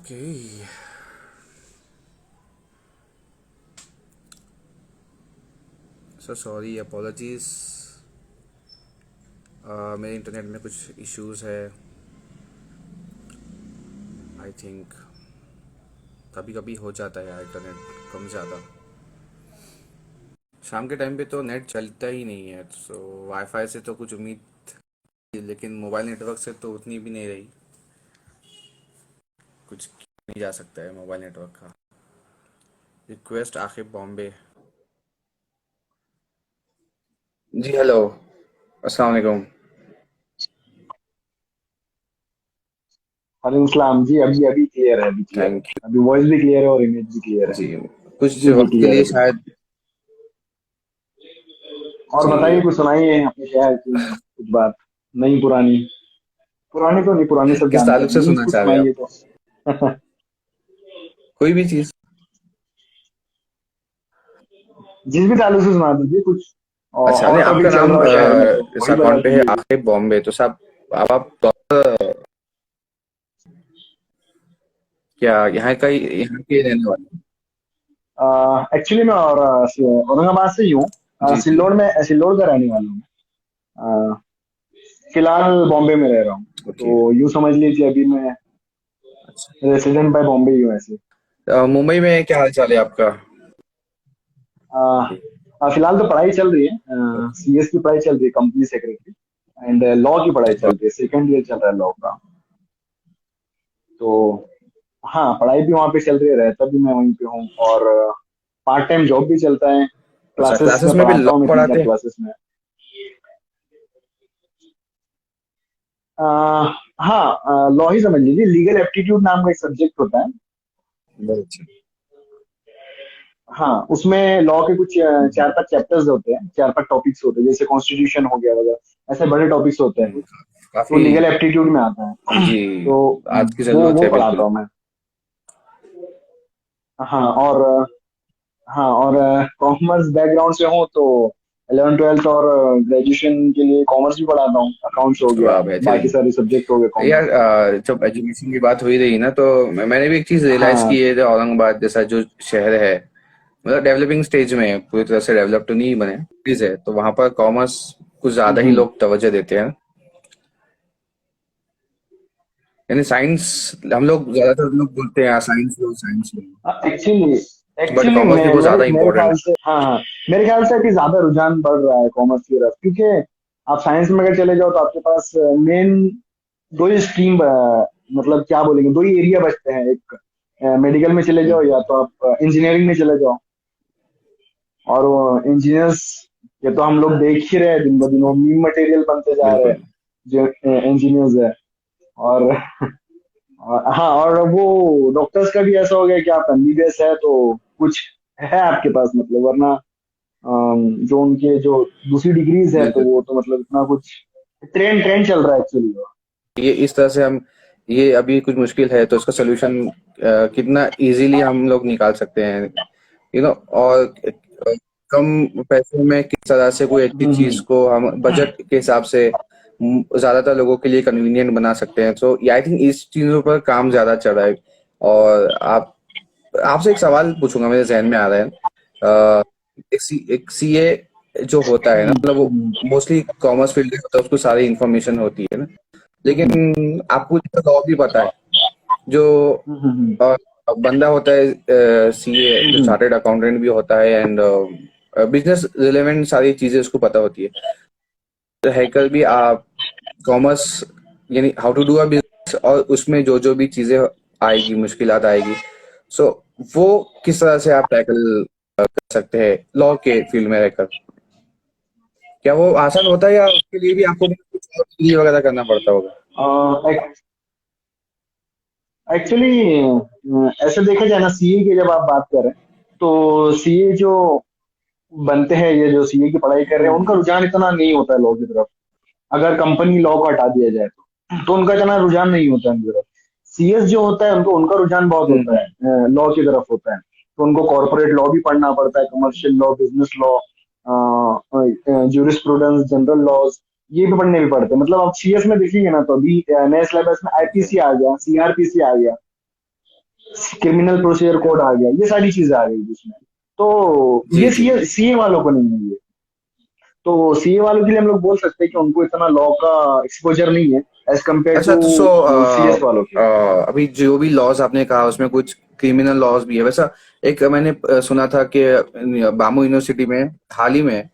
Okay. So sorry, apologies. मेरे internet में कुछ इश्यूज है। आई थिंक कभी कभी हो जाता है यार, इंटरनेट कम ज़्यादा। शाम के टाइम पे तो नेट चलता ही नहीं है, तो वाईफाई से तो कुछ उम्मीद थी, लेकिन मोबाइल नेटवर्क से तो उतनी भी नहीं रही। कुछ नहीं जा सकता है मोबाइल नेटवर्क का। रिक्वेस्ट आखिर बॉम्बे। जी हेलो, अस्सलाम वालेकुम। वालेकुम सलाम जी। अभी अभी क्लियर है, अभी क्लियर है। थैंक अभी वॉइस भी क्लियर है और इमेज भी क्लियर यू है। जी। कुछ जी जी, वक्त के क्लियर लिए है बिल्कुल। शायद। और जी। बताइए, कुछ सुनाइए अपने शहर की कुछ बात। नई पुरानी। पुरानी तो नहीं, पुरानी सब किस जानते ताल्लुक हैं, से न्यूज सुनना कुछ चाह रहे हैं आप? सुनाइए तो। कोई भी चीज़। जिस भी ताल्लुक से सुना दीजिए कुछ। अच्छा, नहीं और आपका टॉपिक चल नाम रहा हो शहर में तो इस वही बता अकाउंट पे है दीजिए। आखिर बॉम्बे, तो साहब अब आप क्या यहाँ के रहने वाले हैं? एक्चुअली मैं औरंगाबाद से ही हूँ। जी जी। सिल्लोड का रहने वाला हूँ मैं। फिलहाल बॉम्बे में रह रहा हूँ। ओके। तो यूँ समझ लीजिए अभी मैं अच्छा। रेसिडेंट बाय बॉम्बे ही हूँ ऐसे। मुंबई में क्या हाल चाल है आपका? आ, फिलहाल तो पढ़ाई चल रही है, सीएस की पढ़ाई चल रही है, कंपनी सेक्रेटरी। एंड लॉ की पढ़ाई चल रही है, सेकंड ईयर चल रहा है लॉ का। तो हाँ, पढ़ाई भी वहाँ पे चल रही है, रहता भी मैं वहीं पे हूँ। और पार्ट टाइम जॉब भी चलता है। अच्छा, क्लासेस क्लासेस में में भी पढ़ाता लॉ हूँ, मैं तीन चार पढ़ाते हैं? क्लासेस में। आ, हाँ, लॉ ही समझ लीजिए। लीगल एप्टीट्यूड नाम का एक सब्जेक्ट होता है। बहुत अच्छा। हाँ, उसमें लॉ के कुछ चार पांच चैप्टर्स होते हैं, चार पांच टॉपिक्स होते हैं, जैसे कॉन्स्टिट्यूशन हो गया वगैरह, ऐसे बड़े टॉपिक्स होते हैं। तो काफी। लीगल एप्टीट्यूड में आता है। जी। तो आज की वो जरूरत है पढ़ाता बिल्कुल। हूँ मैं। हाँ और हाँ, और कॉमर्स बैकग्राउंड से हूँ तो 11 12 और ग्रेजुएशन के लिए कॉमर्स भी पढ़ाता हूँ। अकाउंट्स हो गया, वाह बाकी बेहतरीन। सारे सब्जेक्ट हो गए कॉमर्स यार के। जब एजुकेशन की बात हो ही रही ना, तो मैंने भी एक चीज रियलाइज हाँ। की है, जो औरंगाबाद जैसा जो शहर है, मतलब डेवलपिंग स्टेज में है, पूरी तरह से डेवलप तो नहीं बने चीज है, तो वहां पर कॉमर्स कुछ ज्यादा ही हम्म। लोग तवज्जो देते हैं। यानी साइंस, हम लोग ज्यादातर लोग बोलते हैं science low. Actually but actually commerce भी बहुत मेरे ज्यादा मेरे इंपॉर्टेंट ख्याल है। से, हाँ हाँ, मेरे ख्याल से अभी ज्यादा रुझान बढ़ रहा है कॉमर्स की तरफ, क्योंकि आप साइंस में अगर चले जाओ तो आपके पास मेन दो ही स्ट्रीम, मतलब क्या बोलेंगे, दो ही एरिया बचते हैं। एक मेडिकल में चले जाओ, या तो आप इंजीनियरिंग में चले जाओ। और वो इंजीनियर्स, ये तो हम लोग देख ही रहे हैं, दिन ब दिन वो मीम मटेरियल बनते जा रहे हैं बिल्कुल। जो इंजीनियर्स है। और हाँ, और वो डॉक्टर्स का भी ऐसा हो गया कि आप एमबीबीएस है तो कुछ है आपके पास, मतलब, वरना जो उनके जो दूसरी डिग्रीज है तो बिल्कुल। वो तो मतलब इतना कुछ ट्रेंड ट्रेंड चल रहा है एक्चुअली। ये इस तरह से हम, ये अभी कुछ मुश्किल है तो इसका सोल्यूशन कितना इजीली हम लोग निकाल सकते हैं, और कम पैसों में किस तरह से कोई अच्छी चीज हम्म। को हम बजट के हिसाब से ज्यादातर लोगों के लिए कन्वीनियंट बना सकते हैं। सो आई थिंक इस चीजों पर काम ज्यादा चल रहा है। और आप आपसे एक सवाल पूछूंगा, मेरे जहन में आ रहा है। एक सीए जो होता है ना, मतलब वो हम्म। मोस्टली कॉमर्स फील्ड में होता है, उसको सारी इन्फॉर्मेशन होती है ना। लेकिन आपको जैसा लॉ भी पता है, जो हम्म। अ, बंदा होता है सीए, जो हम्म। चार्टेड अकाउंटेंट भी होता है, एंड बिजनेस रिलेवेंट सारी चीजें उसको पता होती है। तो हैकर भी आप कॉमर्स, यानी how to do a business, और उसमें जो जो भी चीजें आएगी, मुश्किलात आएगी, सो वो किस तरह से आप टैकल कर सकते हैं लॉ के फील्ड में रहकर? क्या वो आसान होता है, या उसके लिए भी आपको कुछ और डिग्री वगैरह करना पड़ता होगा? एक्चुअली ऐसे देखा जाए ना, सीए की जब आप बात करें तो सीए जो बनते हैं, ये जो सीए की पढ़ाई कर रहे हैं, उनका रुझान इतना नहीं होता है लॉ की तरफ। अगर कंपनी लॉ को हटा दिया जाए तो उनका इतना रुझान नहीं होता है उनकी तरफ। सीएस जो होता है, उनको उनका रुझान बहुत होता हम्म। है लॉ की तरफ होता है। तो उनको कॉर्पोरेट लॉ भी पढ़ना पड़ता है, commercial law, business law, jurisprudence, general laws, ये भी पढ़ने भी पड़ते हैं। मतलब आप सीएस में देखिए ना, तो अभी नए सिलेबस में आईपीसी आ गया, सीआरपीसी आ गया। क्रिमिनल प्रोसीजर कोड आ गया, ये सारी चीजें आ गई इसमें। तो जी ये जी। सीए वालों को नहीं है ये। तो सीए वालों के लिए हम लोग बोल सकते हैं कि उनको इतना लॉ का एक्सपोजर नहीं है एज कम्पेयर अच्छा, टू तो सीएस वालों के। अभी जो भी लॉज आपने कहा उसमें कुछ क्रिमिनल लॉज भी है वैसा। एक मैंने सुना था कि बामू यूनिवर्सिटी में हाल ही में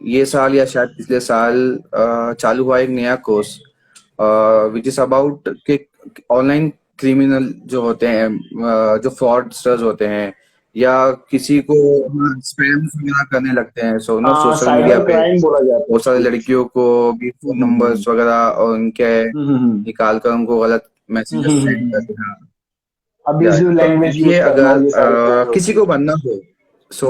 ये साल या शायद पिछले साल चालू हुआ एक नया कोर्स विच इज अबाउट के ऑनलाइन क्रिमिनल जो होते हैं, जो फ्रॉडस्टर्स होते हैं या किसी को स्पैम वगैरह करने लगते हैं, सो नो हाँ, सोशल मीडिया साइबर पे क्राइम बोला जाता है बहुत सारी इसको जैसे। लड़कियों को भी फोन हम्म। नंबर्स वगैरह और उनके हम्म। निकाल कर उनको गलत मैसेजेस सेंड हम्म। करते हैं। हाँ, अब्यूजिव तो लैंग्वेज यूज देखिए करना, अगर ये सारी चीजें किसी होती को हैं। बनना हो, सो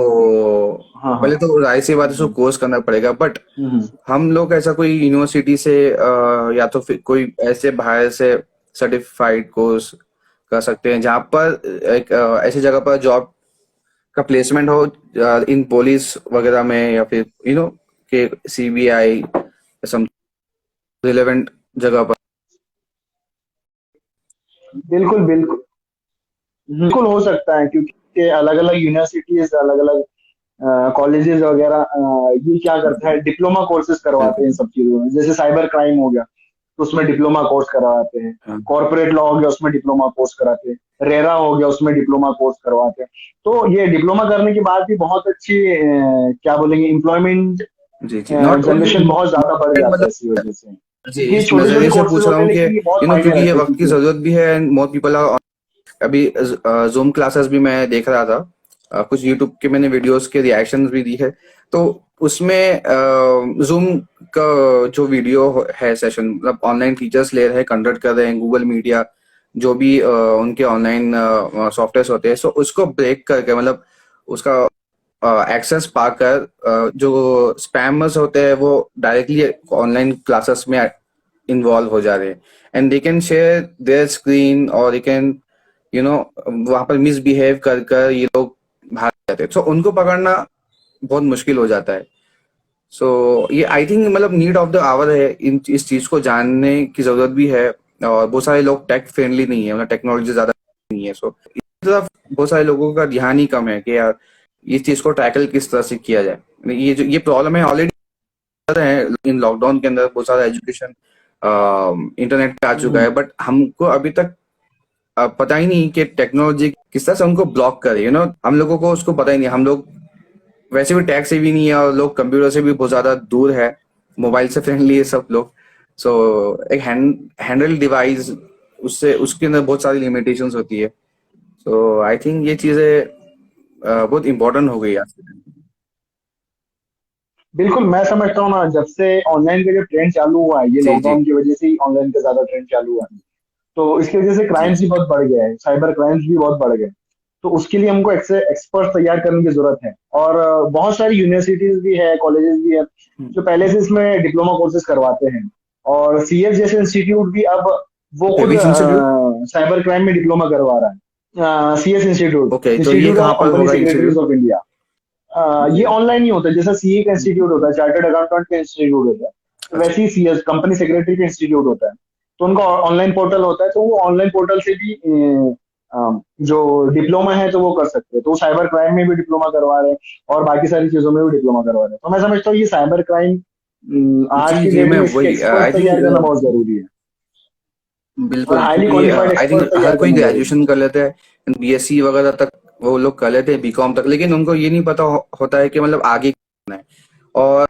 हाँ हाँ। पहले तो जाहिर सी बात है उसको हम्म। कोर्स करना पड़ेगा, बट हम्म। हम लोग ऐसा कोई यूनिवर्सिटी से या तो फिर कोई ऐसे बाहर से सर्टिफाइड कोर्स कर सकते हैं जहाँ पर एक ऐसी जगह पर जॉब का प्लेसमेंट हो, इन पुलिस वगैरह में या फिर के सीबीआई सम रिलेवेंट जगह पर। बिल्कुल बिल्कुल। बिल्कुल हो सकता है, क्योंकि अलग अलग यूनिवर्सिटीज, अलग अलग कॉलेजेस वगैरह ये क्या करता है, डिप्लोमा कोर्सेज करवाते हैं इन बिल्कुल। सब चीजों में। जैसे साइबर क्राइम हो गया तो उसमें डिप्लोमा कोर्स करवाते हैं। हाँ कॉर्पोरेट लॉ हो गया उसमें डिप्लोमा कोर्स कराते हैं। रेरा हो गया उसमें डिप्लोमा कोर्स करवाते हैं। तो ये डिप्लोमा करने के बाद भी बहुत अच्छी क्या बोलेंगे, एम्प्लॉयमेंट जी जी। नॉट ओनली जनरेशन बहुत ज्यादा बढ़ जाता है मतलब, इसी वजह से। जी ये इस छोटे छोटे नजरिए से कोर्सेज पूछ रहा होते हैं हूँ कि लेकिन ये बहुत क्योंकि मायने ये रखते हैं, वक्त की क्योंकि जरूरत भी है एंड मोर पीपल आर। अभी जूम क्लासेस भी मैं देख रहा था, कुछ यूट्यूब के मैंने वीडियोस के रिएक्शंस भी दी है। तो उसमें जूम का जो वीडियो है सेशन, मतलब ऑनलाइन टीचर्स ले रहे हैं, कंडक्ट कर रहे हैं गूगल मीडिया, जो भी उनके ऑनलाइन सॉफ्टवेयर होते हैं, सो उसको ब्रेक करके मतलब उसका एक्सेस पाकर जो स्पैमर्स होते हैं वो डायरेक्टली ऑनलाइन क्लासेस में इन्वॉल्व हो जा रहे हैं and they can share their screen और दे कैन वहां पर मिसबिहेव कर कर ये लोग भाग जाते हैं, सो उनको पकड़ना बहुत मुश्किल हो जाता है। सो ये आई थिंक मतलब नीड ऑफ द आवर है, इन इस चीज को जानने की जरूरत भी है। और बहुत सारे लोग टेक फ्रेंडली नहीं है, मतलब टेक्नोलॉजी ज्यादा नहीं है, सो इस तरफ बहुत सारे लोगों का ध्यान ही कम है कि यार इस चीज को टैकल किस तरह से किया जाए। ये जो ये प्रॉब्लम है ऑलरेडी है, इन लॉकडाउन के अंदर बहुत सारा एजुकेशन इंटरनेट पे आ चुका है, बट हमको अभी तक पता ही नहीं कि टेक्नोलॉजी किस तरह से उनको ब्लॉक करे, हम लोगों को उसको पता ही नहीं। हम लोग वैसे भी टैग से भी नहीं है और लोग कंप्यूटर से भी बहुत ज्यादा दूर है, मोबाइल से फ्रेंडली है सब लोग। सो एक हैंडल डिवाइस, उससे उसके अंदर बहुत सारी लिमिटेशंस होती है। सो आई थिंक ये चीजें बहुत इंपॉर्टेंट हो गई आज के टाइम में। बिल्कुल मैं समझता हूँ ना, जब से ऑनलाइन का जो ट्रेंड चालू हुआ है, ये जी जी। लॉकडाउन की वजह से ही ऑनलाइन का ज्यादा ट्रेंड चालू हुआ है। तो इसकी वजह से जी क्राइम्स भी बहुत बढ़ गया है, साइबर क्राइम्स भी बहुत बढ़ गए। तो उसके लिए हमको एक्सपर्ट तैयार करने की जरूरत है। और बहुत सारी यूनिवर्सिटीज भी है, कॉलेजेस भी है, जो पहले से इसमें डिप्लोमा कोर्सेज करवाते हैं। और सीएस जैसे इंस्टीट्यूट भी अब वो ओके, खुद विच इंस्टीट्यूट? साइबर क्राइम में डिप्लोमा करवा रहा है। सीएस इंस्टीट्यूट, ओके, तो ये इंस्टीट्यूट कहाँ ऑफ पर कंपनी होगा सेक्रेटरीज इंस्टीट्यूट? Of India. ये जी। ऑनलाइन ही होता है, जैसा सीए का इंस्टीट्यूट होता है, चार्टर्ड अकाउंटेंट का इंस्टीट्यूट होता है, तो अच्छा। वैसे ही सीएस कंपनी सेक्रेटरी का इंस्टीट्यूट होता है। तो उनका ऑनलाइन पोर्टल होता है, तो वो ऑनलाइन पोर्टल से भी जो डिप्लोमा है तो वो कर सकते हैं। तो वो साइबर क्राइम में भी डिप्लोमा करवा रहे हैं और बाकी सारी चीजों में भी डिप्लोमा करवा रहे हैं। तो मैं समझता हूँ ये साइबर क्राइम आज जी की जी, डेट मैं में इसके वही एक्सपर्ट आई तैयार करना थिंक बहुत जरूरी है, और बिल्कुल, हाईली क्योंकि क्वालिफाइड आई एक्सपर्ट थिंक हर तैयार कोई करना जरूरी है। ग्रेजुएशन कर लेते हैं, बीएससी वगैरह तक वो लोग कर लेते हैं, बीकॉम तक, लेकिन उनको ये नहीं पता होता है कि मतलब आगे क्या करना है। और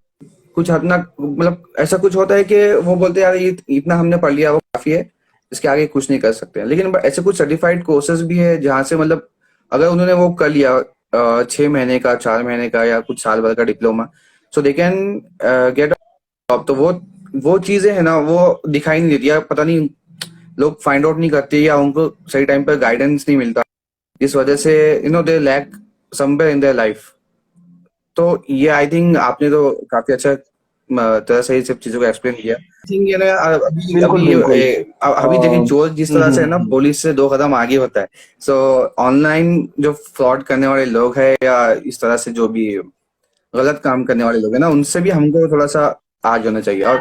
कुछ हद तक मतलब ऐसा कुछ होता है कि वो बोलते हैं यार ये इतना हमने पढ़ लिया वो काफी है, इसके आगे कुछ नहीं कर सकते हैं। लेकिन ऐसे कुछ सर्टिफाइड कोर्सेज भी है जहाँ से मतलब अगर उन्होंने वो कर लिया 6 महीने का, 4 महीने का या कुछ साल भर का diploma, so they can get job. तो वो चीजें है ना, वो दिखाई नहीं देती, या पता नहीं लोग फाइंड आउट नहीं करते या उनको सही टाइम पर गाइडेंस नहीं मिलता, इस वजह से they lack somewhere in their life. तो ये आई थिंक आपने तो काफी अच्छा तरह से ये सब चीजों को एक्सप्लेन किया। आई थिंक ये ना अभी बिल्कुल अभी बिल्कुल। अभी देखिए जो जिस तरह से है ना हम्म। पुलिस से 2 कदम आगे होता है, सो ऑनलाइन जो फ्रॉड करने वाले लोग हैं या इस तरह से जो भी गलत काम करने वाले लोग हैं ना, उनसे भी हमको थोड़ा सा आगे होना चाहिए। और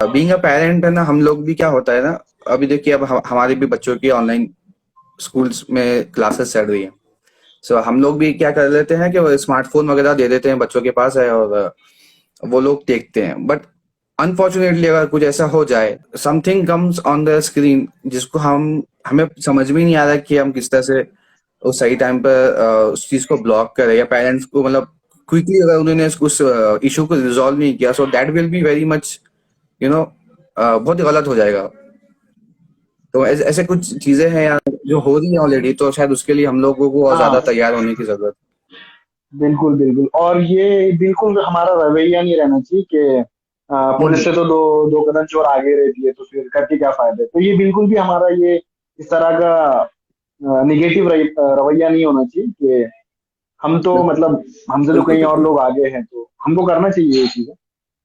बीइंग अ पेरेंट है ना, हम लोग भी क्या होता है ना, अभी देखिए अब हमारे भी बच्चों की ऑनलाइन स्कूल्स में क्लासेस चल रही हैं। सो हम लोग भी क्या कर लेते हैं कि वो स्मार्टफोन वगैरह दे देते हैं, बच्चों के पास है और वो लोग देखते हैं। बट अनफॉर्चुनेटली अगर कुछ ऐसा हो जाए, something comes on the screen जिसको हम हमें समझ में नहीं आ रहा कि हम किस तरह से उस सही टाइम पर उस चीज को ब्लॉक करें, या पेरेंट्स को मतलब क्विकली अगर उन्होंने उस इशू को रिजॉल्व नहीं किया, so that will be very much you know बहुत गलत हो जाएगा। तो ऐसे कुछ चीजें हैं यार जो हो रही है ऑलरेडी, तो शायद उसके लिए हम लोगों को और ज्यादा हाँ, तैयार होने की जरूरत। बिल्कुल बिल्कुल। और ये बिल्कुल हमारा रवैया नहीं रहना चाहिए कि पुलिस हम्म। से तो दो दो कदम चोर आगे रहती है, तो फिर करके क्या फायदा है। तो ये बिल्कुल भी हमारा ये इस तरह का निगेटिव रवैया नहीं होना चाहिए कि हम तो मतलब हमसे तो बिल्कुल कहीं और बिल्कुल। लोग आगे हैं, तो हमको करना चाहिए ये चीजें।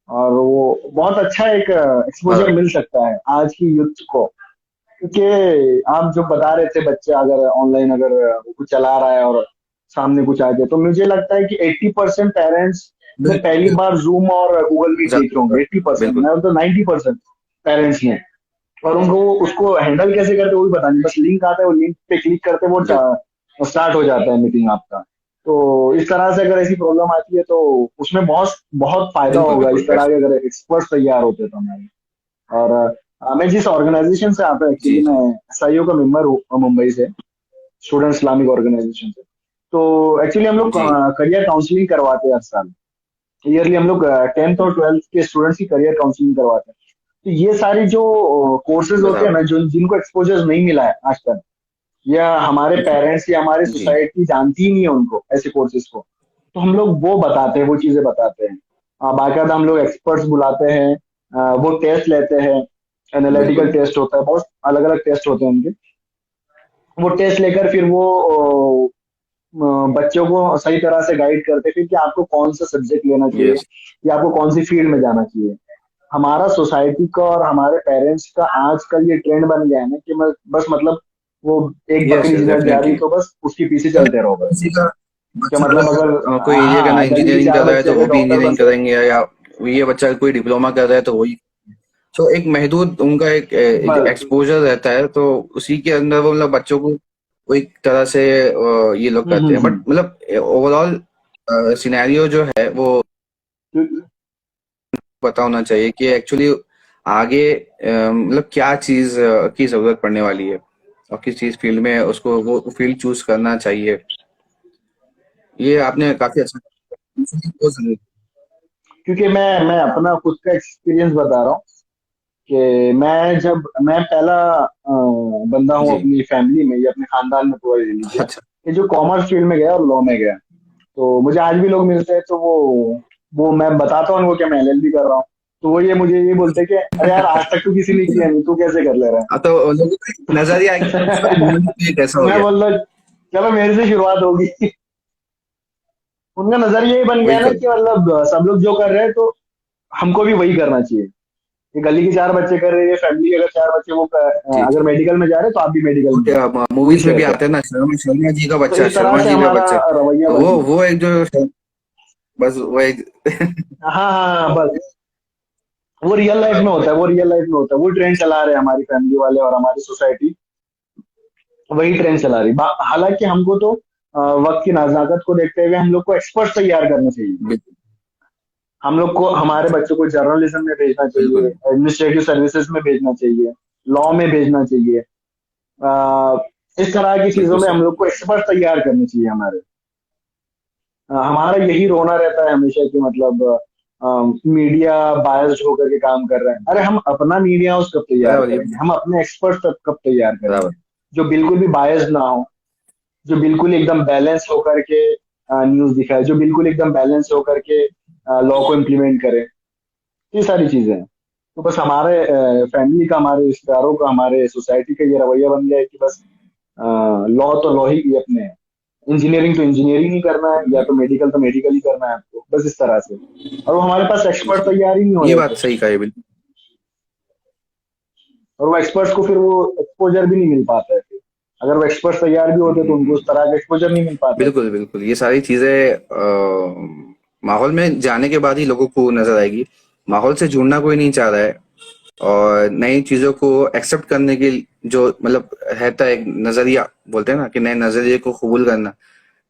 और वो बहुत अच्छा एक एक्सपोजर हाँ मिल सकता है आज की यूथ को। क्योंकि आप जो बता रहे थे, बच्चे अगर ऑनलाइन अगर वो कुछ चला रहा है और सामने कुछ आ जाए, तो मुझे लगता है कि 80% पेरेंट्स ने बिल्कुल पहली बार जूम और गूगल मीट देखे ज्यादा होंगे। 80% बिल्कुल। मैं तो 90% पेरेंट्स ने। और उनको उसको हैंडल कैसे करते हैं वो भी पता नहीं, बस लिंक आता है, वो लिंक पे क्लिक करते हैं, बिल्कुल वो स्टार्ट हो जाता है मीटिंग आपका। तो इस तरह से अगर ऐसी प्रॉब्लम आती है तो उसमें बहुत बहुत फायदा बिल्कुल होगा इस बिल्कुल तरह के अगर एक्सपर्ट तैयार होते तो हमारे। और मैं जिस ऑर्गेनाइजेशन से आता हूँ, एक्चुअली जी मैं जी। एसआईओ का मेंबर हूँ मुंबई से, स्टूडेंट इस्लामिक ऑर्गेनाइजेशन से। तो एक्चुअली हम लोग जी करियर काउंसलिंग करवाते हैं हर साल। ईयरली हम लोग 10th और 12th के स्टूडेंट्स की करियर काउंसलिंग करवाते हैं। तो ये सारी जो कोर्सेज होते हैं बराबर। ना, जो जिनको एक्सपोजर नहीं मिला है आज तक, या हमारे जी पेरेंट्स या हमारी जी। सोसाइटी जानती ही नहीं है उनको ऐसे कोर्सेज को, तो हम लोग वो बताते हैं, वो चीजें बताते हैं। बाकायदा हम लोग एक्सपर्ट्स बुलाते हैं, वो टेस्ट लेते हैं। एनालिटिकल बिल्कुल टेस्ट होता है, बहुत अलग अलग टेस्ट होते हैं उनके। वो टेस्ट लेकर फिर वो बच्चों को सही तरह से गाइड करते हैं फिर कि आपको कौन सा सब्जेक्ट लेना चाहिए, यस। या आपको कौन सी फील्ड में जाना चाहिए। हमारा सोसाइटी का और हमारे पेरेंट्स का आजकल ये ट्रेंड बन गया है ना कि बस मतलब वो एक यस बकरी यस जिधर जा रही डेफिनेटली। तो बस उसके पीछे चलते रहो बस। किसी का क्या बच्चा मतलब अगर अगर कोई ये करना हाँ, गली के इंजीनियरिंग कर चार रहा है बच्चे तो अगर वो भी डॉक्टर इंजीनियरिंग बन गए। करेंगे, या ये बच्चा कोई डिप्लोमा कर रहा है तो वही। तो एक महदूद उनका एक बस। एक्सपोजर रहता है, तो उसी के अंदर वो मतलब बच्चों को वो एक तरह से ये लोग करते हैं। बट हम्म। मतलब ओवरऑल सिनेरियो जो है वो हम्म। पता होना चाहिए कि एक्चुअली आगे मतलब क्या चीज की जरूरत पड़ने वाली है, और किस चीज फील्ड में उसको वो फील्ड चूज करना चाहिए। ये आपने काफी अच्छा वो जरूर। क्योंकि मैं अपना खुद का एक्सपीरियंस बता रहा हूँ कि मैं पहला बंदा हूँ जी। अपनी फैमिली में या अपने खानदान में, पूरा ले लीजिए, अच्छा। कि जो कॉमर्स फील्ड में गया और लॉ में गया। तो मुझे आज भी लोग मिलते हैं, तो वो मैं बताता हूँ उनको कि मैं एलएलबी कर रहा हूँ। तो वो ये मुझे ये बोलते हैं कि अरे यार, आज तक तो किसी ने किया नहीं, तू कैसे कर ले रहा हाँ, तो लोगों को एक नजरिया है कि सॉरी है। ये कैसा तो हो मैं गया। बोल रहा चलो मेरे से शुरुआत होगी। उनका नजरिया ये बन गया ना बिल्कुल। कि मतलब सब लोग जो कर रहे हैं तो हमको भी वही करना चाहिए। ये गली के चार बच्चे कर रहे हैं, फैमिली के अगर चार बच्चे जी अगर जी। मेडिकल में जा रहे हैं तो आप भी मेडिकल में जाओ। वही मूवीज में भी कहते हैं। आते हैं ना, शर्मा शर्मा जी का तो बच्चा, इस तरह शर्मा से जी का हमारा बच्चा। रवैया तो बन वो गया। वो एक जो बस वो एक हाँ हाँ हाँ, बस वो रियल लाइफ में होता है, वो रियल लाइफ में होता है, वो ट्रेंड चला रहे हैं हमारी फैमिली वाले और हमारी सोसाइटी, वही ट्रेंड चला रही। हालांकि हमको तो वक्त की नजाकत को देखते हुए हम लोग को एक्सपर्ट तैयार करना चाहिए। बिल्कुल हम लोग को हमारे बच्चों को जर्नलिज्म में भेजना चाहिए, बिल्कुल। एडमिनिस्ट्रेटिव सर्विसेज में भेजना चाहिए, लॉ में भेजना चाहिए। इस तरह की चीजों बिल्कुल में सही। हम लोग को एक्सपर्ट तैयार करनी चाहिए हमारे। हमारा यही रोना रहता है हमेशा कि मतलब मीडिया बायस्ड होकर के काम कर रहा है। अरे हम अपना मीडिया हाउस कब तैयार बराबर ये करेंगे, हम अपने एक्सपर्ट कब तैयार बराबर। करेंगे, जो बिल्कुल भी बायस्ड ना हो, जो बिल्कुल एकदम बैलेंस होकर के न्यूज दिखाए, जो बिल्कुल एकदम बैलेंस होकर के लॉ को इम्प्लीमेंट करे। ये सारी चीजें हैं। तो बस हमारे फैमिली का, हमारे रिश्तेदारों का, हमारे सोसाइटी का ये रवैया बन गया है कि बस लॉ तो लॉ ही अपने, इंजीनियरिंग तो इंजीनियरिंग ही करना है, या तो मेडिकल ही करना है आपको, बस इस तरह से। और वो हमारे पास एक्सपर्ट जी तैयार ही नहीं हो ये रहे बात थे। सही कहा है बिल्कुल। और वो एक्सपर्ट्स को फिर वो एक्सपोजर भी नहीं मिल पाता है फिर। अगर वो एक्सपर्ट तैयार भी होते तो उनको उस तरह का एक्सपोजर नहीं मिल पाता है। बिल्कुल बिल्कुल। ये सारी चीजें माहौल में जाने के बाद ही लोगों को नजर आएगी। माहौल से जुड़ना कोई नहीं चाह रहा है, और नई चीजों को एक्सेप्ट करने के जो मतलब रहता है एक नजरिया, बोलते हैं ना कि नए नजरिए को कबूल करना,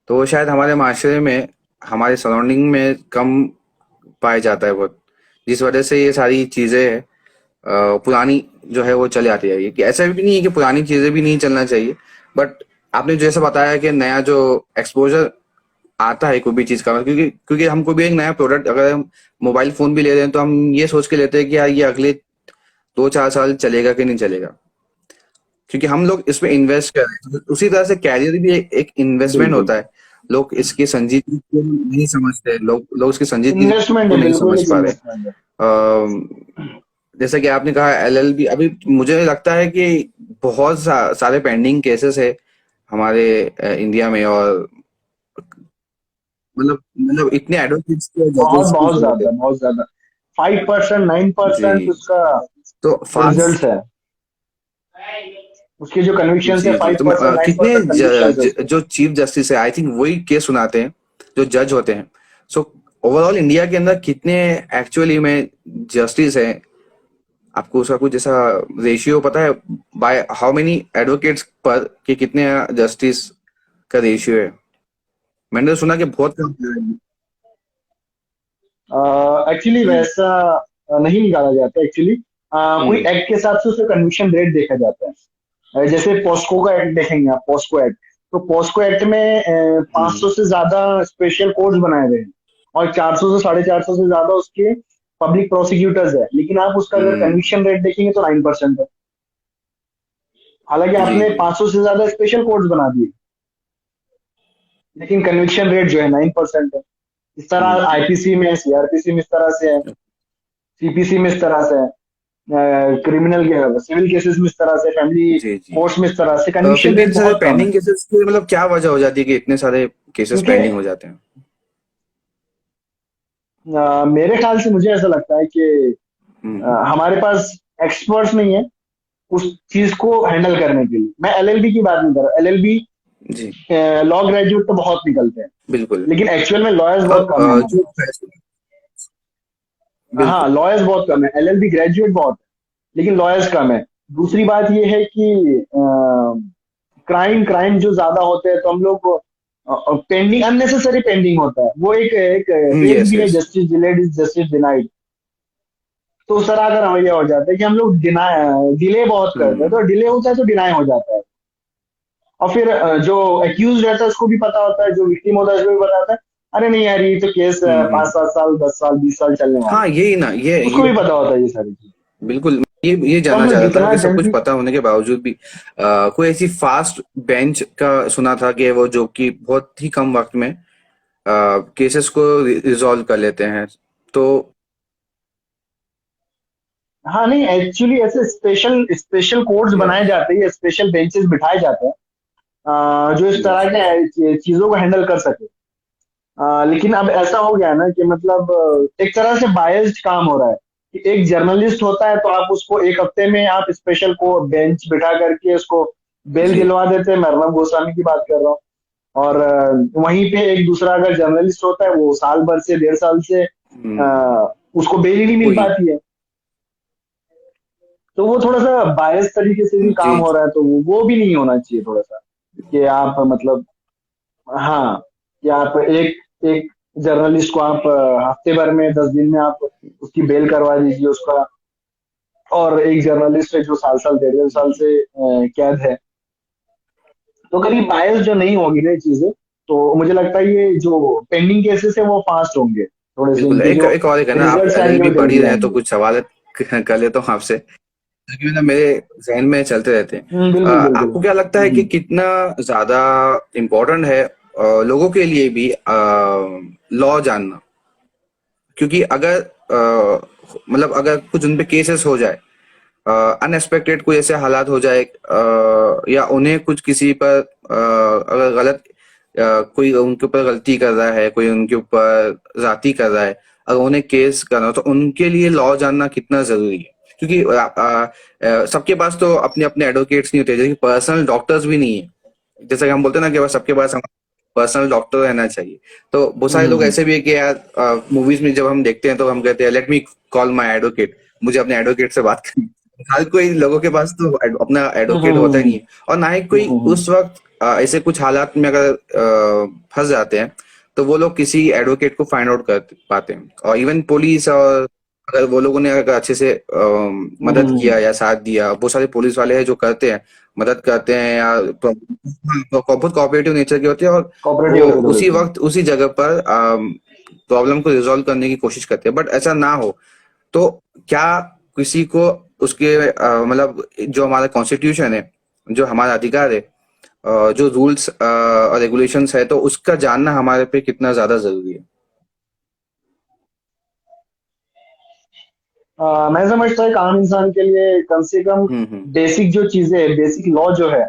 तो वो शायद हमारे माशरे में, हमारे सराउंडिंग में कम पाया जाता है बहुत, जिस वजह से ये सारी चीजें पुरानी जो है वो चले आती है। कि ऐसा भी नहीं है कि पुरानी चीजें भी नहीं चलना चाहिए, बट आपने जैसा बताया कि नया जो एक्सपोजर आता है कोई भी चीज का, क्योंकि क्योंकि हम कोई भी एक नया प्रोडक्ट, अगर हम मोबाइल फोन भी ले रहे हैं तो हम ये सोच के लेते हैं कि यार ये अगले 2-4 साल चलेगा कि नहीं चलेगा, क्योंकि हम लोग इसमें इन्वेस्ट कर रहे हैं। तो उसी तरह से कैरियर भी एक इन्वेस्टमेंट बिल्कुल। होता है। लोग इसकी संजीदगी को नहीं समझते, लोग लोग इसकी संजीदगी इन्वेस्टमेंट को है, नहीं बिल्कुल समझ एक पा रहे। इन्वेस्टमेंट है। जैसा कि आपने कहा एलएलबी, अभी मुझे लगता है कि बहुत सारे पेंडिंग केसेस है हमारे इंडिया में, और मतलब इतने एडवोकेट्स के, बहुत जजेस की बहुत जरूरत है। ज्यादा, बहुत ज्यादा। 5%, 9% जी। उसका तो रिजल्ट फास्ट। है। उसके जो कन्विक्शन है, जी जी, फाइव तो परसेंट नाइन कितने परसेंट कन्विक्शन है उसके। जो चीफ जस्टिस है, आई थिंक वही केस सुनाते हैं जो जज होते हैं। सो ओवरऑल इंडिया के अंदर कितने एक्चुअली में जस्टिस है, आपको उसका कुछ जैसा रेशियो पता है, बाय हाउ मेनी एडवोकेट्स पर कि कितने जस्टिस का रेशियो है? मैंने तो सुना कि बहुत कम है। एक्चुअली वैसा नहीं निकाला जाता एक्चुअली। कोई हम्म। एक्ट के हिसाब से उसका कन्विक्शन रेट देखा जाता है। जैसे पॉस्को का एक्ट देखेंगे आप, पॉस्को एक्ट। तो पॉस्को एक्ट में हम्म। 500 से ज्यादा स्पेशल कोर्ट्स बनाए गए हैं, और 400 से 450 से ज्यादा उसके पब्लिक प्रोसिक्यूटर्स है। लेकिन आप उसका अगर हम्म। कन्विक्शन रेट देखेंगे तो 9% है। हालांकि जी आपने जी। 500 से ज्यादा स्पेशल कोर्ट्स बना दिए, लेकिन कन्विक्शन रेट जो है 9% है। इस तरह हम्म। आईपीसी में, सीआरपीसी में इस तरह से है, सीपीसी में इस तरह से है, क्रिमिनल के सिविल केसेस में इस तरह से, फैमिली जी जी। कोर्ट्स में इस तरह से फिर कन्विक्शन भी रेट इतने सारे बहुत कम है। पेंडिंग केसेस की मतलब क्या वजह हो जाती है कि इतने सारे केसेस क्योंकि पेंडिंग हो जाते हैं? मेरे ख्याल से मुझे ऐसा लगता है कि हम्म। हमारे पास एक्सपर्ट्स नहीं है उस चीज को हैंडल करने के लिए। मैं एलएलबी की बात नहीं कर रहा। एलएलबी जी। लॉ ग्रेजुएट तो बहुत निकलते हैं, बिल्कुल। लेकिन एक्चुअल में लॉयर्स बहुत अब कम है हमारे जो पास। हाँ, बिल्कुल। लॉयर्स बहुत कम है, एलएलबी ग्रेजुएट बहुत है, लेकिन लॉयर्स कम है। दूसरी बात ये है कि क्राइम क्राइम जो ज्यादा होते हैं, तो हम लोग पेंडिंग, अननेसेसरी पेंडिंग होता है। वो एक एक एक यस भी है, yes. Justice delayed is justice denied. तो उस तरह का रवैया हो जाता है कि हम लोग डिले बहुत करते हैं, हम्म। तो डिले होता है तो डिनाई हो जाता है। और फिर जो एक्यूज रहता है उसको भी पता होता है, जो विक्टिम होता है उसको भी पता होता है, अरे नहीं यार ये तो केस पांच हम्म। सात साल 10 साल 20 साल चलने वाला हाँ यही ना, है, उसको ये भी पता होता है ये सारी चीज। बिल्कुल, ये तो जानना हम लोग चाह रहा था जितना कि सब कुछ जल्दी। पता होने के बावजूद भी कोई ऐसी फास्ट बेंच का सुना था कि वो जो कि बहुत ही कम वक्त में केसेस को रिजॉल्व कर लेते हैं, तो हाँ नहीं, एक्चुअली ऐसे स्पेशल स्पेशल कोर्ट्स या बनाए जाते हैं, स्पेशल बेंचेस बिठाए जाते हैं, जो इस यस तरह यस। के चीजों को हैंडल कर सके। लेकिन अब ऐसा हो गया ना कि मतलब एक तरह से बायस्ड काम हो रहा है कि एक जर्नलिस्ट होता है तो आप उसको एक हफ्ते में आप स्पेशल को बेंच बिठा करके उसको बेल जी। दिलवा देते हैं। मैं अर्नब गोस्वामी की बात कर रहा हूँ। और वहीं पे एक दूसरा अगर जर्नलिस्ट होता है, वो साल भर से 1.5 साल से उसको बेल ही नहीं मिल वही। पाती है। तो वो थोड़ा सा बायस तरीके से भी काम जी। हो रहा है, तो वो भी नहीं होना चाहिए थोड़ा सा, कि आप मतलब, हाँ, कि आप एक एक जर्नलिस्ट को आप हफ्ते भर में 10 दिन में आप उसकी बेल करवा दीजिए उसका। और एक जर्नलिस्ट है जो साल साल 1.5 साल से कैद है। तो करीब बायस जो नहीं होगी ना ये चीजें, तो मुझे लगता है ये जो पेंडिंग केसेस है वो फास्ट होंगे, थोड़े से बिल्कुल, इनके एक जो एक और एक है ना, आप रिजल्ट्स आएंगे एलएलबी वो पढ़ ही जल्दी रहे हैं तो आएंगे। कुछ सवाल कर लेता हूँ आपसे, क्योंकि ना मेरे जहन में चलते रहते हैं। बिल्कुल बिल्कुल। आपको क्या लगता है कि कितना ज्यादा इम्पोर्टेंट है लोगों के लिए भी लॉ जानना? क्योंकि अगर मतलब अगर कुछ उन पे केसेस हो जाए, अनएक्सपेक्टेड कोई ऐसे हालात हो जाए, या उन्हें कुछ किसी पर अगर गलत कोई उनके ऊपर गलती कर रहा है, कोई उनके ऊपर ज्यादती कर रहा है, अगर उन्हें केस करना हो तो उनके लिए लॉ जानना कितना जरूरी है? क्योंकि सबके पास तो अपने अपने एडवोकेट्स नहीं होते, जैसे पर्सनल डॉक्टर्स भी नहीं है। जैसा कि हम बोलते हैं ना कि बस सबके पास पर्सनल डॉक्टर रहना चाहिए। तो बहुत सारे लोग ऐसे भी है कि यार मूवीज में जब हम देखते हैं तो हम कहते हैं let me call my advocate, मुझे अपने एडवोकेट से बात करनी है। हर कोई लोगों के पास तो अपना एडवोकेट होता ही नहीं हम्म है, और ना ही कोई उस वक्त ऐसे कुछ हालात में अगर फंस जाते हैं तो वो लोग किसी एडवोकेट को फाइंड आउट कर पाते हैं। और इवन पुलिस, और अगर वो लोगों ने अगर अच्छे से मदद किया या साथ दिया, बहुत सारे पुलिस वाले हैं जो करते हैं, मदद करते हैं, या बहुत कोऑपरेटिव नेचर के होते हैं, और कोऑपरेटिव वो होते थे उसी बिल्कुल। वक्त उसी जगह पर प्रॉब्लम को रिजॉल्व करने की कोशिश करते हैं। बट ऐसा ना हो तो क्या किसी को उसके मतलब जो हमारा कॉन्स्टिट्यूशन है, जो हमारा अधिकार है, जो रूल्स और रेगुलेशंस है, तो उसका जानना हमारे पे कितना ज्यादा जरूरी है। मैं समझता हूँ एक आम इंसान के लिए कम से कम हम्म। बेसिक जो चीजें है, बेसिक लॉ जो है,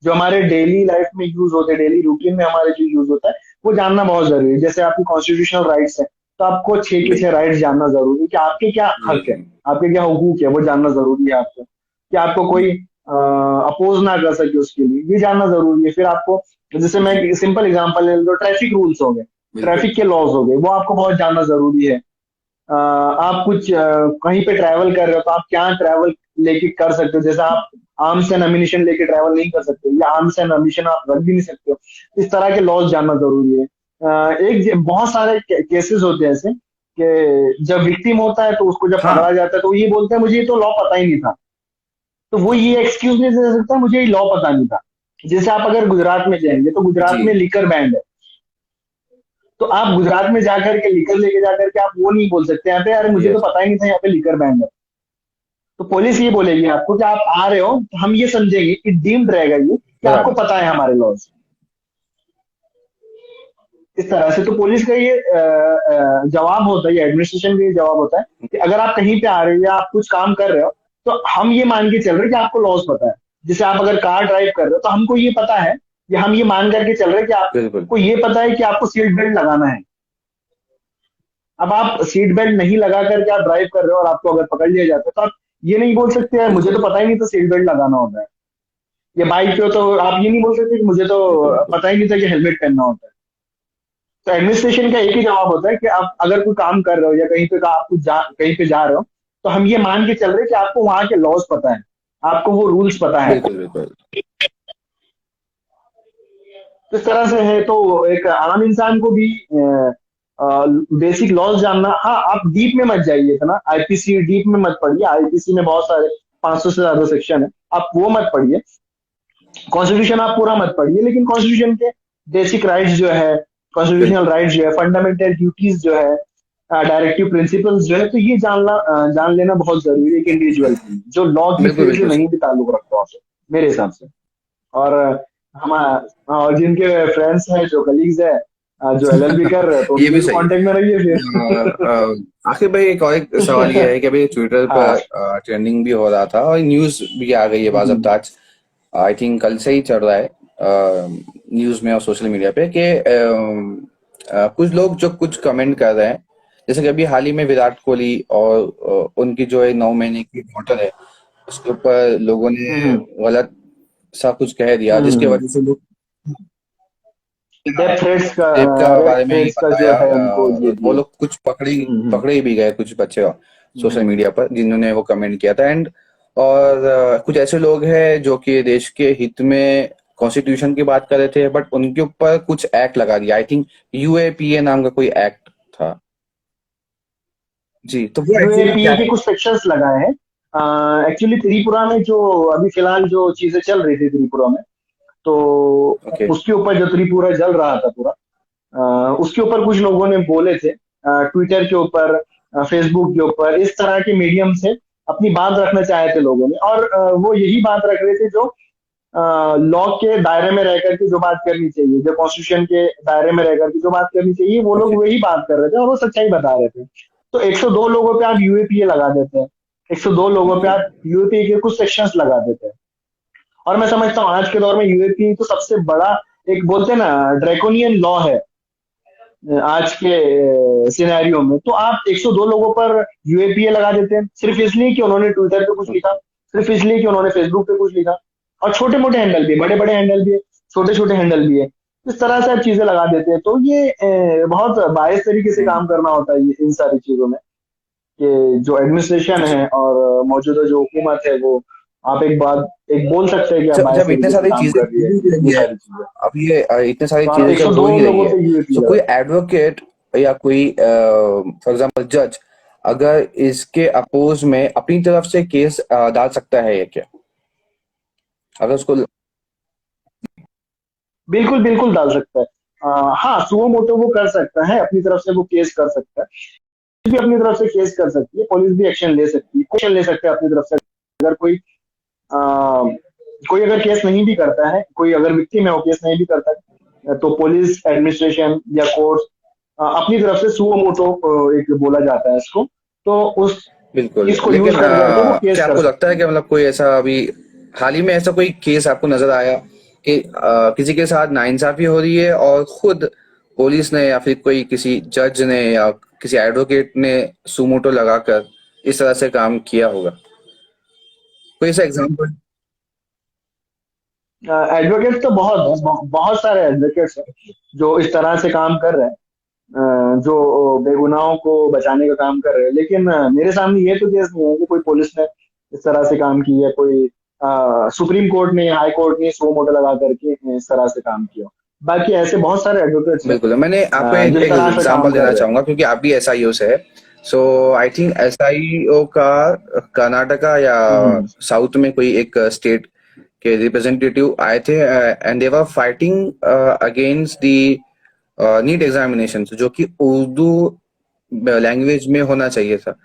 जो हमारे डेली लाइफ में यूज होते हैं, डेली रूटीन में हमारे जो यूज होता है, वो जानना बहुत जरूरी है। जैसे आपकी कॉन्स्टिट्यूशनल राइट्स है, तो आपको छह के छह बिल्कुल। राइट्स जानना जरूरी है कि आपके क्या जी हक है, जी। आपके क्या हुकूक है, वो जानना जरूरी है आपको, कि आपको कोई अपोज ना कर सके उसके लिए, ये जानना जरूरी है। फिर आपको, जैसे मैं जी। सिंपल एग्जांपल ले लो, ट्रैफिक रूल्स हो गए, बिल्कुल। ट्रैफिक के लॉज हो गए, वो आपको बहुत जानना जरूरी है। आप कुछ कहीं पे ट्रैवल कर रहे हो तो आप क्या ट्रैवल लेके कर सकते हो, जैसे आप आर्म्स एंड अम्यूनिशन लेके ट्रैवल नहीं कर सकते, या आर्म्स एंड अम्यूनिशन आप रख भी नहीं सकते हो। इस तरह के लॉज जानना जरूरी है। बहुत सारे केसेस होते हैं ऐसे कि जब विक्टिम होता है तो उसको जब हाँ। पकड़ा जाता है तो ये बोलता है मुझे ये तो लॉ पता ही नहीं था। तो वो ये एक्सक्यूज नहीं दे सकता मुझे ये लॉ पता नहीं था। जैसे आप अगर गुजरात में जाएंगे तो गुजरात जी। में लिकर बैंड है, तो आप गुजरात में जाकर के लिकर लेके जाकर के आप वो नहीं बोल सकते यहाँ पे, यार मुझे तो यस। पता ही नहीं था यहाँ पे लिकर बैंड है। तो पुलिस ये बोलेगी आपको कि आप आ रहे हो, तो हम ये समझेंगे कि डीम्ड रहेगा ये कि आपको बराबर। पता है हमारे लॉज। इस तरह से तो पुलिस का ये जवाब होता है, ये एडमिनिस्ट्रेशन का ये जवाब होता है कि अगर आप कहीं पे आ रहे हो या आप कुछ काम कर रहे हो, तो हम ये मान के चल रहे हैं कि आपको लॉज पता है। जैसे आप अगर कार ड्राइव कर रहे हो तो हमको ये पता है, कि हम ये मान करके चल रहे हैं कि बिल्कुल। आपको ये पता है कि आपको सीट बेल्ट लगाना है। अब आप सीट बेल्ट नहीं लगा करके आप ड्राइव कर रहे हो और आपको अगर पकड़ लिया जाता है, तो आप ये नहीं बोल सकते यार मुझे बिल्कुल। तो पता ही नहीं था सीट बेल्ट लगाना होता है। या बाइक पे हो तो आप ये नहीं बोल सकते कि मुझे तो बिल्कुल। बिल्कुल। पता ही नहीं था कि हेलमेट पहनना होता है। तो एडमिनिस्ट्रेशन का एक ही जवाब होता है कि आप अगर कोई काम कर रहे हो या कहीं पे आप कहीं पे जा रहे हो, तो हम ये मान के चल रहे हैं कि आपको वहां के लॉज पता है, आपको वो रूल्स पता है। बिल्कुल। बिल्कुल। तो इस तरह से है, तो एक आम इंसान को भी बेसिक लॉज जानना। हाँ, आप डीप में मत जाइए इतना, आईपीसी डीप में मत पढ़िए, आईपीसी में बहुत सारे 500 से ज्यादा सेक्शन है, आप वो मत पढ़िए। कॉन्स्टिट्यूशन आप पूरा मत पढ़िए, लेकिन कॉन्स्टिट्यूशन के बेसिक राइट्स जो है, कॉन्स्टिट्यूशनल बिल्कुल। राइट्स जो है, फंडामेंटल ड्यूटीज जो है, डायरेक्टिव प्रिंसिपल्स जो है, तो ये जान लेना बहुत जरूरी है एक इंडिविजुअल के लिए जो लॉ की बिल्कुल। फील्ड से बिल्कुल नहीं सर। भी ताल्लुक रखता हो, मेरे हिसाब से। और हम और जिनके फ्रेंड्स हैं, जो कलीग्स है, जो एलएलबी कर रहे हैं, तो ये उनके भी भी सही है। कांटेक्ट में रहिए फिर। आखिर भाई एक और एक सवाल ये है कि अभी ट्विटर हाँ। पर ट्रेंडिंग भी हो रहा था, और न्यूज भी आ गई है बाज़ाब्ता आज, आई थिंक कल से ही चल रहा है न्यूज में और सोशल मीडिया पे, कि कुछ लोग जो कुछ कमेंट कर रहे हैं, जैसे कि अभी हाल ही में विराट कोहली और उनकी जो है 9 महीने की डॉटर है, उसके ऊपर लोगों ने हम्म गलत सा कुछ कह दिया, जिसके हम्म वजह से लोग डेथ थ्रेट्स का रेप का रेप बारे में ये थ्रेट्स का जो बताया। है उनको ये वो दिए। लोग कुछ पकड़े हम्म पकड़े भी गए, कुछ बच्चे सोशल हम्म मीडिया पर जिन्होंने वो कमेंट किया था। एंड और कुछ ऐसे लोग हैं जो कि देश के हित में कॉन्स्टिट्यूशन की बात कर रहे थे, बट उनके ऊपर कुछ एक्ट लगा दिया, आई थिंक यूएपीए नाम का कोई एक्ट था। जी, तो वो एक्चुअली क्या यूएपीए के है? कुछ सेक्शंस लगाए हैं। एक्चुअली त्रिपुरा में जो अभी फिलहाल जो चीजें चल रही थी त्रिपुरा में, तो ओके। उसके ऊपर जो त्रिपुरा जल रहा था पूरा, उसके ऊपर कुछ लोगों ने बोले थे, ट्विटर के ऊपर, फेसबुक के ऊपर, इस तरह के मीडियम से अपनी बात रखना चाहे थे लोगों ने। और वो यही बात रख रहे थे जो लॉ के दायरे में रह करके जो बात करनी चाहिए, जो कॉन्स्टिट्यूशन के दायरे में रह करके जो बात करनी चाहिए, वो लोग ओके। वही बात कर रहे थे और वो सच्चाई बता रहे थे। तो 102 लोगों पे आप यूएपीए लगा देते हैं, 102 लोगों पे जी। आप यूएपीए के कुछ सेक्शंस लगा देते हैं। और मैं समझता हूँ आज के दौर में यूएपीए तो सबसे बड़ा, एक बोलते हैं ना, ड्रैकोनियन लॉ है आज के सिनेरियो में। तो आप 102 लोगों पर यूएपीए लगा देते हैं सिर्फ इसलिए कि उन्होंने ट्विटर पे कुछ लिखा, सिर्फ इसलिए कि उन्होंने फेसबुक पे कुछ लिखा। और छोटे मोटे हैंडल भी है, बड़े बड़े हैंडल भी है, छोटे छोटे हैंडल भी है। इस तरह से आप चीजें लगा देते हैं, तो ये बहुत बायस तरीके से काम करना होता है इन सारी चीजों में, कि जो एडमिनिस्ट्रेशन है और मौजूदा जो हुकूमत है वो, आप एक बोल सकते हैं कि आप जब बायस जब इतने तरीके से सारी काम चीजें कर रही हो ही ये रही है, सारी चीजें। अब ये इतने सारी तो आप चीजें जब हो 102 ही रही लोगों है, पे ये फील सो कर कोई रहे हैं। एडवोकेट या कोई फॉर एग्जांपल जज अगर इसके अपोज में अपनी तरफ से केस डाल सकता है या क्या, अगर उसको। बिल्कुल बिल्कुल डाल सकता है। हाँ, सुओ मोटो वो कर सकता है, अपनी तरफ से वो केस कर सकता है, पुलिस भी अपनी तरफ से केस कर सकती है, पुलिस भी एक्शन ले सकती है, एक्शन ले सकते हैं अपनी तरफ से। अगर आ, कोई अगर केस नहीं भी करता है, कोई अगर विक्टिम है वो केस नहीं भी करता है, तो पुलिस एडमिनिस्ट्रेशन या कोर्ट अपनी तरफ से सुओ मोटो एक बोला जाता है इसको, तो उस बिल्कुल, चीज को यूज लेकिन कर करके वो केस क्या कर आपको लगता सकते है हैं। कि मतलब कोई ऐसा अभी हाल ही में ऐसा कोई केस आपको नजर आया कि किसी के साथ नाइंसाफी हो रही है और खुद पुलिस ने या फिर कोई किसी जज ने या किसी एडवोकेट ने सुमोटो लगाकर इस तरह से काम किया होगा, कोई ऐसा एग्जांपल? एडवोकेट तो बहुत सारे एडवोकेट्स हैं जो इस तरह से काम कर रहे हैं, जो बेगुनाहों को बचाने का काम कर रहे हैं, लेकिन मेरे सामने ये तो केस नहीं है कि कोई पुलिस ने इस तरह से काम किया है, कोई सुप्रीम कोर्ट ने, हाई कोर्ट ने सो मोटो लगा करके इस तरह से काम किया। बाकी ऐसे बहुत सारे एडवोकेट्स हैं बिल्कुल, मैंने आपको एक जिस तरह से काम एग्जांपल कर देना रहे हैं। चाहूंगा क्योंकि आप भी एसआईओ से है। सो आई थिंक एसआईओ का कर्नाटका या हम्म। साउथ में कोई एक स्टेट के रिप्रेजेंटेटिव आए थे and they were fighting against the NEET examination जो कि उर्दू लैंग्वेज में होना चाहिए था।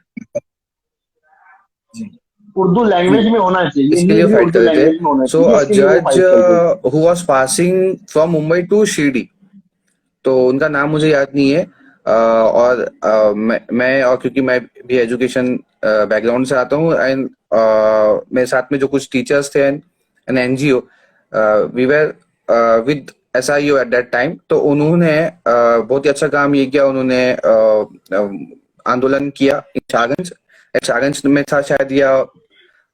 जी। उर्दू जी, लैंग्वेज में होना चाहिए, इसके लिए नीट वो भी फाइट कर उर्दू रहे थे। लैंग्वेज में होना सो चाहिए, अ इसके लिए वो जज फाइट करते थे। Who was passing from Mumbai to Shirdi, तो उनका नाम मुझे याद नहीं है। और मैं और क्योंकि मैं भी एजुकेशन बैकग्राउंड से आता हूँ एंड मेरे साथ में जो कुछ टीचर्स थे an NGO, we were with SIO at that time, तो उन्होंने बहुत ही अच्छा काम ये किया। उन्होंने आंदोलन किया शाहगंज में था शायद, या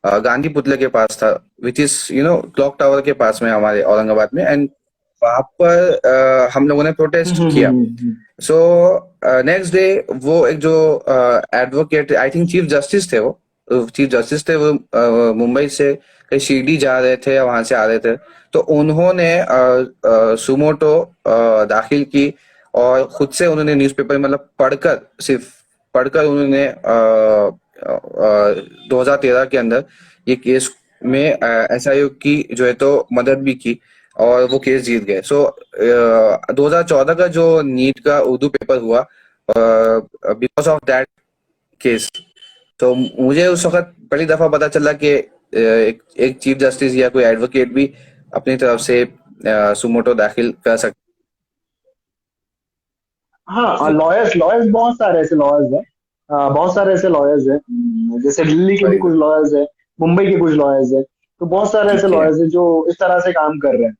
गांधी पुतले के पास था, विच इज क्लॉक टावर के पास में हमारे औरंगाबाद में। एंड वहां पर हम लोगों ने प्रोटेस्ट किया। हम्म। सो नेक्स्ट डे वो एक जो advocate, I think chief justice थे, वो मुंबई से कहीं शिरडी जा रहे थे या वहां से आ रहे थे, तो उन्होंने सुमोटो दाखिल की और खुद से उन्होंने न्यूज़पेपर मतलब पढ़कर उन्होंने 2013 के अंदर ये केस में एसआईओ की जो है तो मदद भी की और वो केस जीत गए। सो 2014 का जो नीट का उर्दू पेपर हुआ बिकॉज ऑफ दैट केस, तो मुझे उस वक्त पहली दफा पता चला कि एक चीफ जस्टिस या कोई एडवोकेट भी अपनी तरफ से सुमोटो दाखिल कर सकते। हाँ, जी। लॉयर्स लॉयर्स बहुत सारे ऐसे लॉयर्स हैं, बहुत सारे ऐसे लॉयर्स हैं, जैसे दिल्ली के भी वही कुछ लॉयर्स हैं, मुंबई के कुछ लॉयर्स हैं, तो बहुत सारे ऐसे ठीक है। लॉयर्स हैं जो इस तरह से काम कर रहे हैं।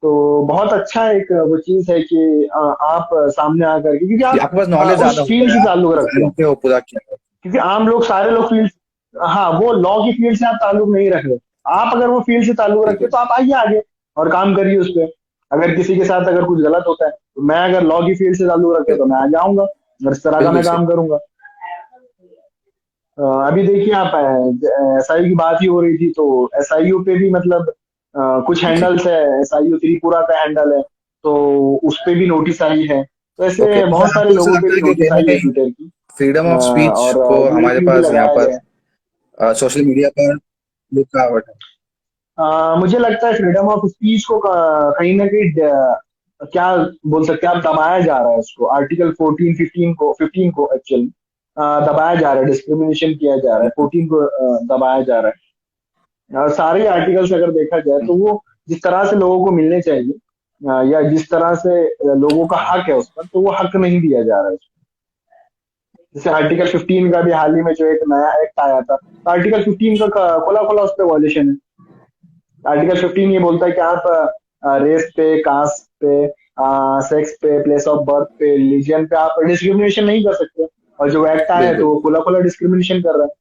तो बहुत अच्छा एक वो चीज है कि आप सामने आकर के, क्योंकि जी, आप आपके पास नॉलेज उस ज्यादा होता फील्ड है, से आप ताल्लुक रखते हो, जानते हो पूरा क्या है। क्योंकि आम लोग सारे लोग फील्ड, हाँ, वो लॉ की फील्ड से आप ताल्लुक नहीं रख रहे। आप अगर वो फील्ड से ताल्लुक रखते हो बिल्कुल। तो आप आइए आगे और काम करिए उस पर। अगर किसी के साथ अगर कुछ गलत होता है तो मैं अगर लॉ की फील्ड से ताल्लुक रखता हूं तो मैं आ जाऊंगा और इस तरह का बिल्कुल मैं सही। काम करूंगा। अभी देखिए आप, एसआईयू की बात ही हो रही थी, तो एसआईयू पे भी मतलब कुछ जी। हैंडल्स है, एसआईयू त्रिपुरा का हैंडल है, तो उस पे भी नोटिस आई है, तो ओके, ऐसे मतलब बहुत सारे आपको ऐसा लोगों पे लगता भी है कि नोटिस कहीं ना आई है कहीं ट्विटर की, फ्रीडम ऑफ स्पीच और को हमारे यूएपी भी पास यहाँ लगाया पर गया है। सोशल मीडिया पर रुकावट है? मुझे लगता है फ्रीडम ऑफ स्पीच को कहीं ना कहीं क्या बोल सकते हैं आप, दबाया जा रहा है उसको, आर्टिकल 14 15 को एक्चुअली दबाया जा रहा है, डिस्क्रिमिनेशन किया जा रहा है, 14 को दबाया जा रहा है। सारे आर्टिकल्स अगर देखा जाए तो वो जिस तरह से लोगों को मिलने चाहिए, या जिस तरह से लोगों का हक है उस पर, तो वो हक नहीं दिया जा रहा है। जैसे आर्टिकल 15 का भी हाल ही में जो एक नया एक्ट आया था, तो आर्टिकल 15 का खुला खुला उस पर वॉल्यूशन है। आर्टिकल 15 ये बोलता है कि आप रेस पे, कास्ट पे, सेक्स पे, प्लेस ऑफ बर्थ पे, रिलीजन पे आप डिस्क्रिमिनेशन नहीं कर सकते, और जो एक्ट आया है बिल्कुल। तो वो खुला खुला डिस्क्रिमिनेशन कर रहा है।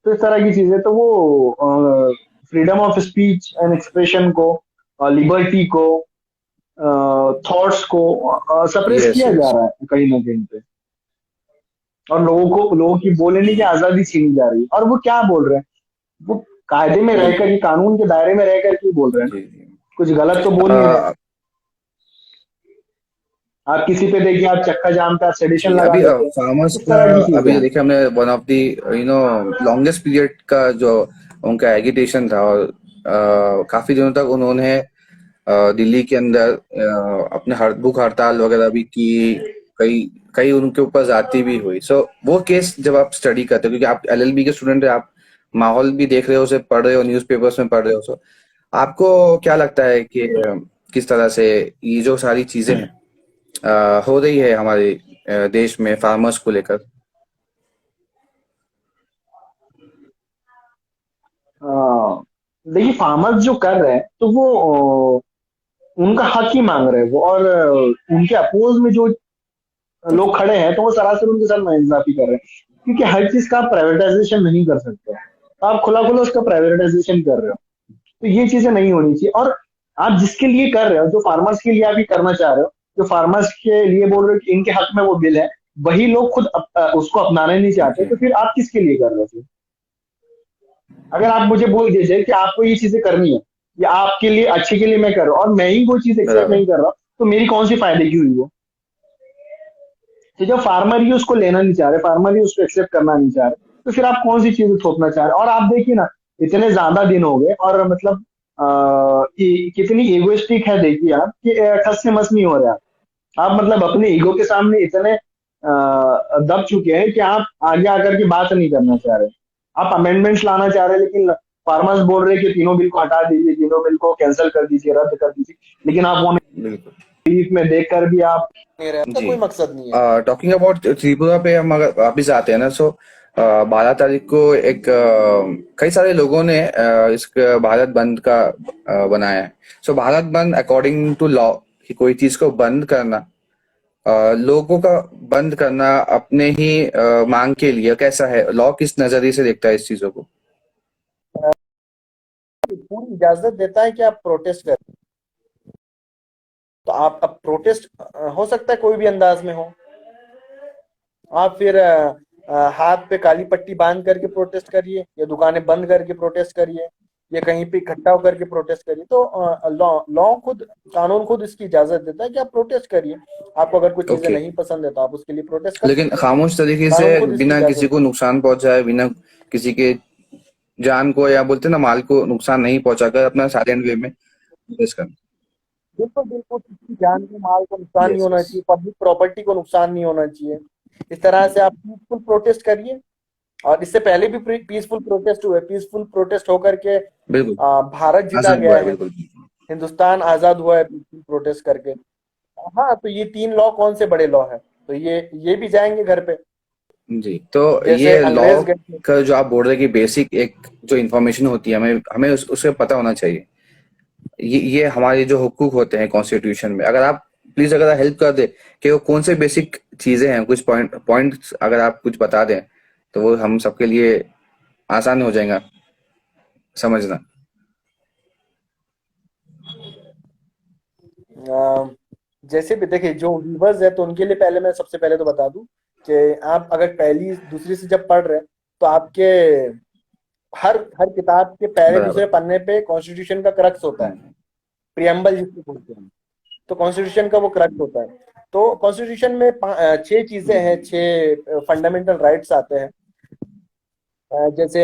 तो इस तरह की चीजें, तो वो freedom of speech and expression को, लिबर्टी को, थॉट्स को सप्रेस यस किया जा यस। रहा है कहीं ना कहीं पे। और लोगों की बोलने की आजादी छीनी जा रही है। और वो क्या बोल रहे हैं, वो कायदे में रहकर बिल्कुल। के, कानून के दायरे में रहकर के बोल रहे हैं ना, जी जी। कुछ गलत तो बोल नहीं रहे हैं। अ, आप किसी पे देखिए, आप चक्का जाम पे आप सेडिशन जी लगा अभी देते हैं, फार्मर्स इस का तरह की चीजें अभी जो हैं। देखिए हमने one of the longest period का जो उनका एगिटेशन था, और काफी दिनों तक उन्होंने दिल्ली के अंदर अपने भूख हड़ताल वगैरह भी की। कई कई उनके ऊपर जाति भी हुई। सो वो केस जब आप स्टडी करते हो, क्योंकि आप एलएलबी के स्टूडेंट है, आप माहौल भी देख रहे हो, उसे पढ़ रहे हो, न्यूज़पेपर्स में पढ़ रहे हो। सो आपको क्या लगता है कि किस तरह से ये जो सारी चीजें हैं हो रही है हमारे देश में फार्मर्स को लेकर? अ, देखिए, फार्मर्स जो कर रहे हैं तो वो उनका हक ही मांग रहे हैं वो। और उनके अपोज में जो लोग खड़े हैं तो वो सरासर उनके साथ नाइंसाफी कर रहे हैं, क्योंकि हर चीज का आप प्राइवेटाइजेशन नहीं कर सकते। आप खुला खुला उसका प्राइवेटाइजेशन कर रहे हो, तो ये चीजें नहीं होनी चाहिए। और आप जिसके लिए कर रहे हो, जो फार्मर्स के लिए आप ये करना चाह रहे हो, जो फार्मर्स के लिए बोल रहे हो कि इनके हक में वो बिल है, वही लोग खुद उसको अपनाने नहीं चाहते, जी। तो फिर आप किसके लिए कर रहे हो फिर? अगर आप मुझे बोल दीजिए कि आपको ये चीजें करनी है, या आपके लिए अच्छे के लिए मैं कर रहा हूँ, और मैं ही वो चीज एक्सेप्ट बराबर। नहीं कर रहा, तो मेरी कौन सी फायदे की हुई वो? तो जब फार्मर ही उसको लेना नहीं चाह रहे, फार्मर ही उसको एक्सेप्ट करना नहीं चाह रहे, तो फिर आप कौन सी चीज थोपना चाह रहे? और आप देखिए ना, इतने ज्यादा दिन हो गए, और मतलब कितनी इगोइस्टिक है, देखिए आप कि ठस से मस नहीं हो रहे आप मतलब अपने ईगो के सामने इतने दब चुके हैं कि आप आगे आकर के बात नहीं करना चाह रहे। आप अमेंडमेंट्स लाना चाह रहे हैं, लेकिन फार्मर्स बोल रहे हैं कि तीनों बिल को हटा दीजिए, तीनों बिल को कैंसिल कर दीजिए, रद्द कर दीजिए, लेकिन आप वो बिल्कुल। नीति में देख कर भी आप नहीं रहे, आपका जी। कोई मकसद नहीं है। टॉकिंग अबाउट त्रिपुरा पे हम अगर वापिस आते हैं ना, सो 12 तारीख को एक कई सारे लोगों ने इस भारत बंद का बनाया है। सो भारत बंद अकॉर्डिंग टू लॉ, कि कोई चीज को बंद करना, लोगों का बंद करना अपने ही मांग के लिए, कैसा है लॉ, किस नजरिए से देखता है इस चीजों को? पूरी इजाजत देता है कि आप प्रोटेस्ट करें। तो आप अब प्रोटेस्ट हो सकता है कोई भी अंदाज में हो। आप फिर हाथ पे काली पट्टी बांध करके प्रोटेस्ट करिए, या दुकानें बंद करके प्रोटेस्ट करिए, या कहीं पे इकट्ठा होकर के प्रोटेस्ट करिए। तो लॉ लॉ खुद, कानून खुद इसकी इजाजत देता है कि आप प्रोटेस्ट करिए। आपको अगर कुछ चीजें ओके। नहीं पसंद है तो आप उसके लिए प्रोटेस्ट कर लेकिन सकते हैं। खामोश तरीके से, कानून खुद इसकी बिना इजाजत किसी को देता नुकसान पहुंचाए, बिना किसी के जान को या बोलते हैं ना माल को नुकसान नहीं पहुंचाकर, अपना साइलेंट वे में प्रोटेस्ट करना। है। बिल्कुल बिल्कुल, किसी जान को, माल को नुकसान नहीं यस होना यस। चाहिए, पब्लिक प्रॉपर्टी को नुकसान नहीं होना चाहिए। इस तरह से आप पीसफुल प्रोटेस्ट करिए। और इससे पहले भी पीसफुल प्रोटेस्ट हुए, पीसफुल प्रोटेस्ट होकर के बिल्कुल। भारत जीता आजाद हुआ गया है, है, बिल्कुल। हिंदुस्तान आजाद हुआ है पीसफुल प्रोटेस्ट करके। हाँ, तो ये तीन लॉ कौन से बड़े लॉ हैं? तो ये भी जाएंगे घर पे। जी। तो जैसे ये लॉ अंग्रेज गए थे। का जो आप बोल रहे हैं कि बेसिक एक जो इन्फॉर्मेशन होती है, हमें हमें उसे पता होना चाहिए। ये हमारे जो हुकूक होते हैं कॉन्स्टिट्यूशन में, अगर आप प्लीज अगर हेल्प कर दे कि वो कौन से बेसिक चीजें हैं, कुछ पॉइंट्स अगर आप कुछ बता दें, तो वो हम सबके लिए आसान हो जाएगा समझना। अ, जैसे भी देखिए, जो व्यूवर्स है तो उनके लिए पहले मैं सबसे पहले तो बता दूं कि आप अगर पहली दूसरी से जब पढ़ रहे हैं, तो आपके हर हर किताब के पहले बराबर। दूसरे पन्ने पे कॉन्स्टिट्यूशन का क्रक्स होता है, हम्म। प्रियम्बल जिसको बोलते हैं। तो कॉन्स्टिट्यूशन का वो क्रक्स होता है। तो कॉन्स्टिट्यूशन में छह चीजें हैं, छह फंडामेंटल राइट्स आते हैं। जैसे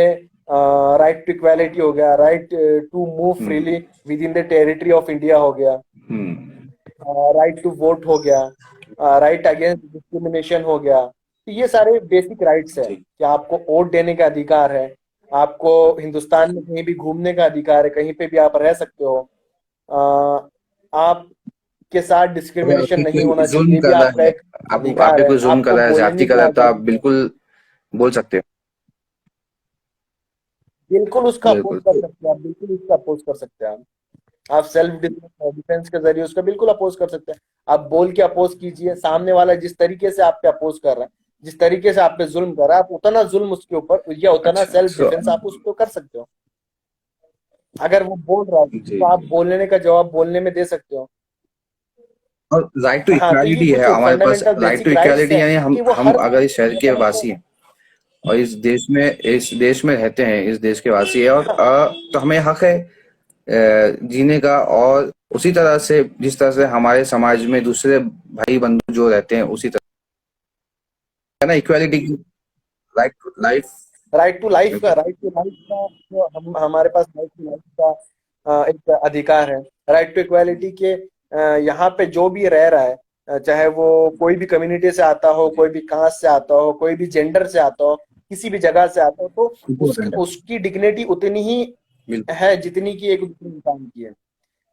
राइट टू इक्वालिटी हो गया, right to move hmm. Freely within the territory of India हो गया, हम्म। राइट टू वोट हो गया, राइट अगेंस्ट डिस्क्रिमिनेशन हो गया। तो ये सारे बेसिक राइट्स हैं जी। कि आपको वोट देने का अधिकार है, आपको हिंदुस्तान में कहीं भी घूमने का अधिकार है, कहीं पे भी आप रह सकते हो। आपके साथ अगर डिस्क्रिमिनेशन कि नहीं कोई होना चाहिए, जुल्म ये भी कर रहा आपका है, एक आप अधिकार पे है। कोई जुल्म कर आपको रहा है, ज्यादती बोलने कर की रहा है, तो आप आजादी है। बिल्कुल बोल सकते बिल्कुल उसका हो। अपोज बिल्कुल। कर सकते हैं आप, बिल्कुल उसका अपोज कर सकते हैं आप सेल्फ डिफेंस के जरिए उसका बिल्कुल अपोज कर सकते हैं। आप बोल के अपोज कीजिए, सामने वाला जिस तरीके से आप पे अपोज कर रहा है, जिस तरीके से आप पे जुल्म कर रहा है, आप उतना जुल्म उसके ऊपर या उतना अच्छा। सेल्फ सो डिफेंस आप उस पर कर सकते हो। अगर वो बोल रहा है जी तो आप जी। बोलने का जवाब बोलने में दे सकते हो। और राइट टू हाँ, तो ये इक्वालिटी है कुछ हमारे पास, fundamental right to basic rights equality है यानी कि वो हम हर अगर इस शहर जो के है वो। वासी हैं और इस देश में रहते हैं, इस देश के वासी है, और हाँ, तो हमें हक है जीने का, और उसी तरह से जिस तरह से हमारे समाज में दूसरे भाई बंधु जो रहते हैं उसी तरह, है ना, इक्वालिटी की, राइट टू लाइफ। बिल्कुल। राइट टू लाइफ का जो हम हमारे पास राइट टू लाइफ का एक अधिकार है। राइट टू इक्वालिटी के यहाँ पे जो भी रह रहा है, चाहे वो कोई भी कम्युनिटी से आता हो, जी, कोई भी कास्ट से आता हो, कोई भी जेंडर से आता हो, किसी भी जगह से आता हो, तो इम्पोर्टेंट है। उसकी डिग्निटी उतनी ही बिल्कुल। है जितनी की एक दूसरे इंसान की है।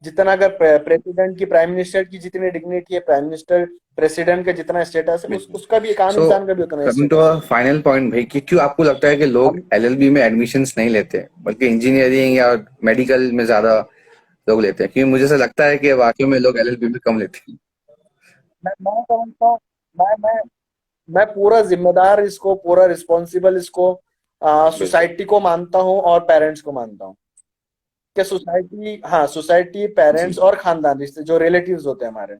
जितना अगर प्रेसिडेंट की, प्राइम मिनिस्टर की जितनी डिग्निटी है, प्राइम मिनिस्टर प्रेसिडेंट का जितना स्टेटस है, बिल्कुल। उसका भी, एक आम सो इंसान का भी उतना कमिंग टू स्टेटस है। फाइनल पॉइंट भाई, कि क्यों आपको लगता है कि लोग हम एलएलबी में एडमिशन्स नहीं लेते बल्कि इंजीनियरिंग या मेडिकल में ज्यादा लोग लेते हैं? क्योंकि मुझे ऐसा लगता है कि वाकई में लोग एलएलबी में कम लेते हैं। मैं समझता हूँ, मैं मैं पूरा जिम्मेदार इसको, पूरा रिस्पॉन्सिबल इसको बिल्कुल। सोसाइटी को मानता हूँ और पेरेंट्स को मानता हूँ। कि सोसाइटी, हाँ, सोसाइटी, जी। पेरेंट्स और खानदान, रिश्ते जो रिलेटिव्स होते हैं हमारे,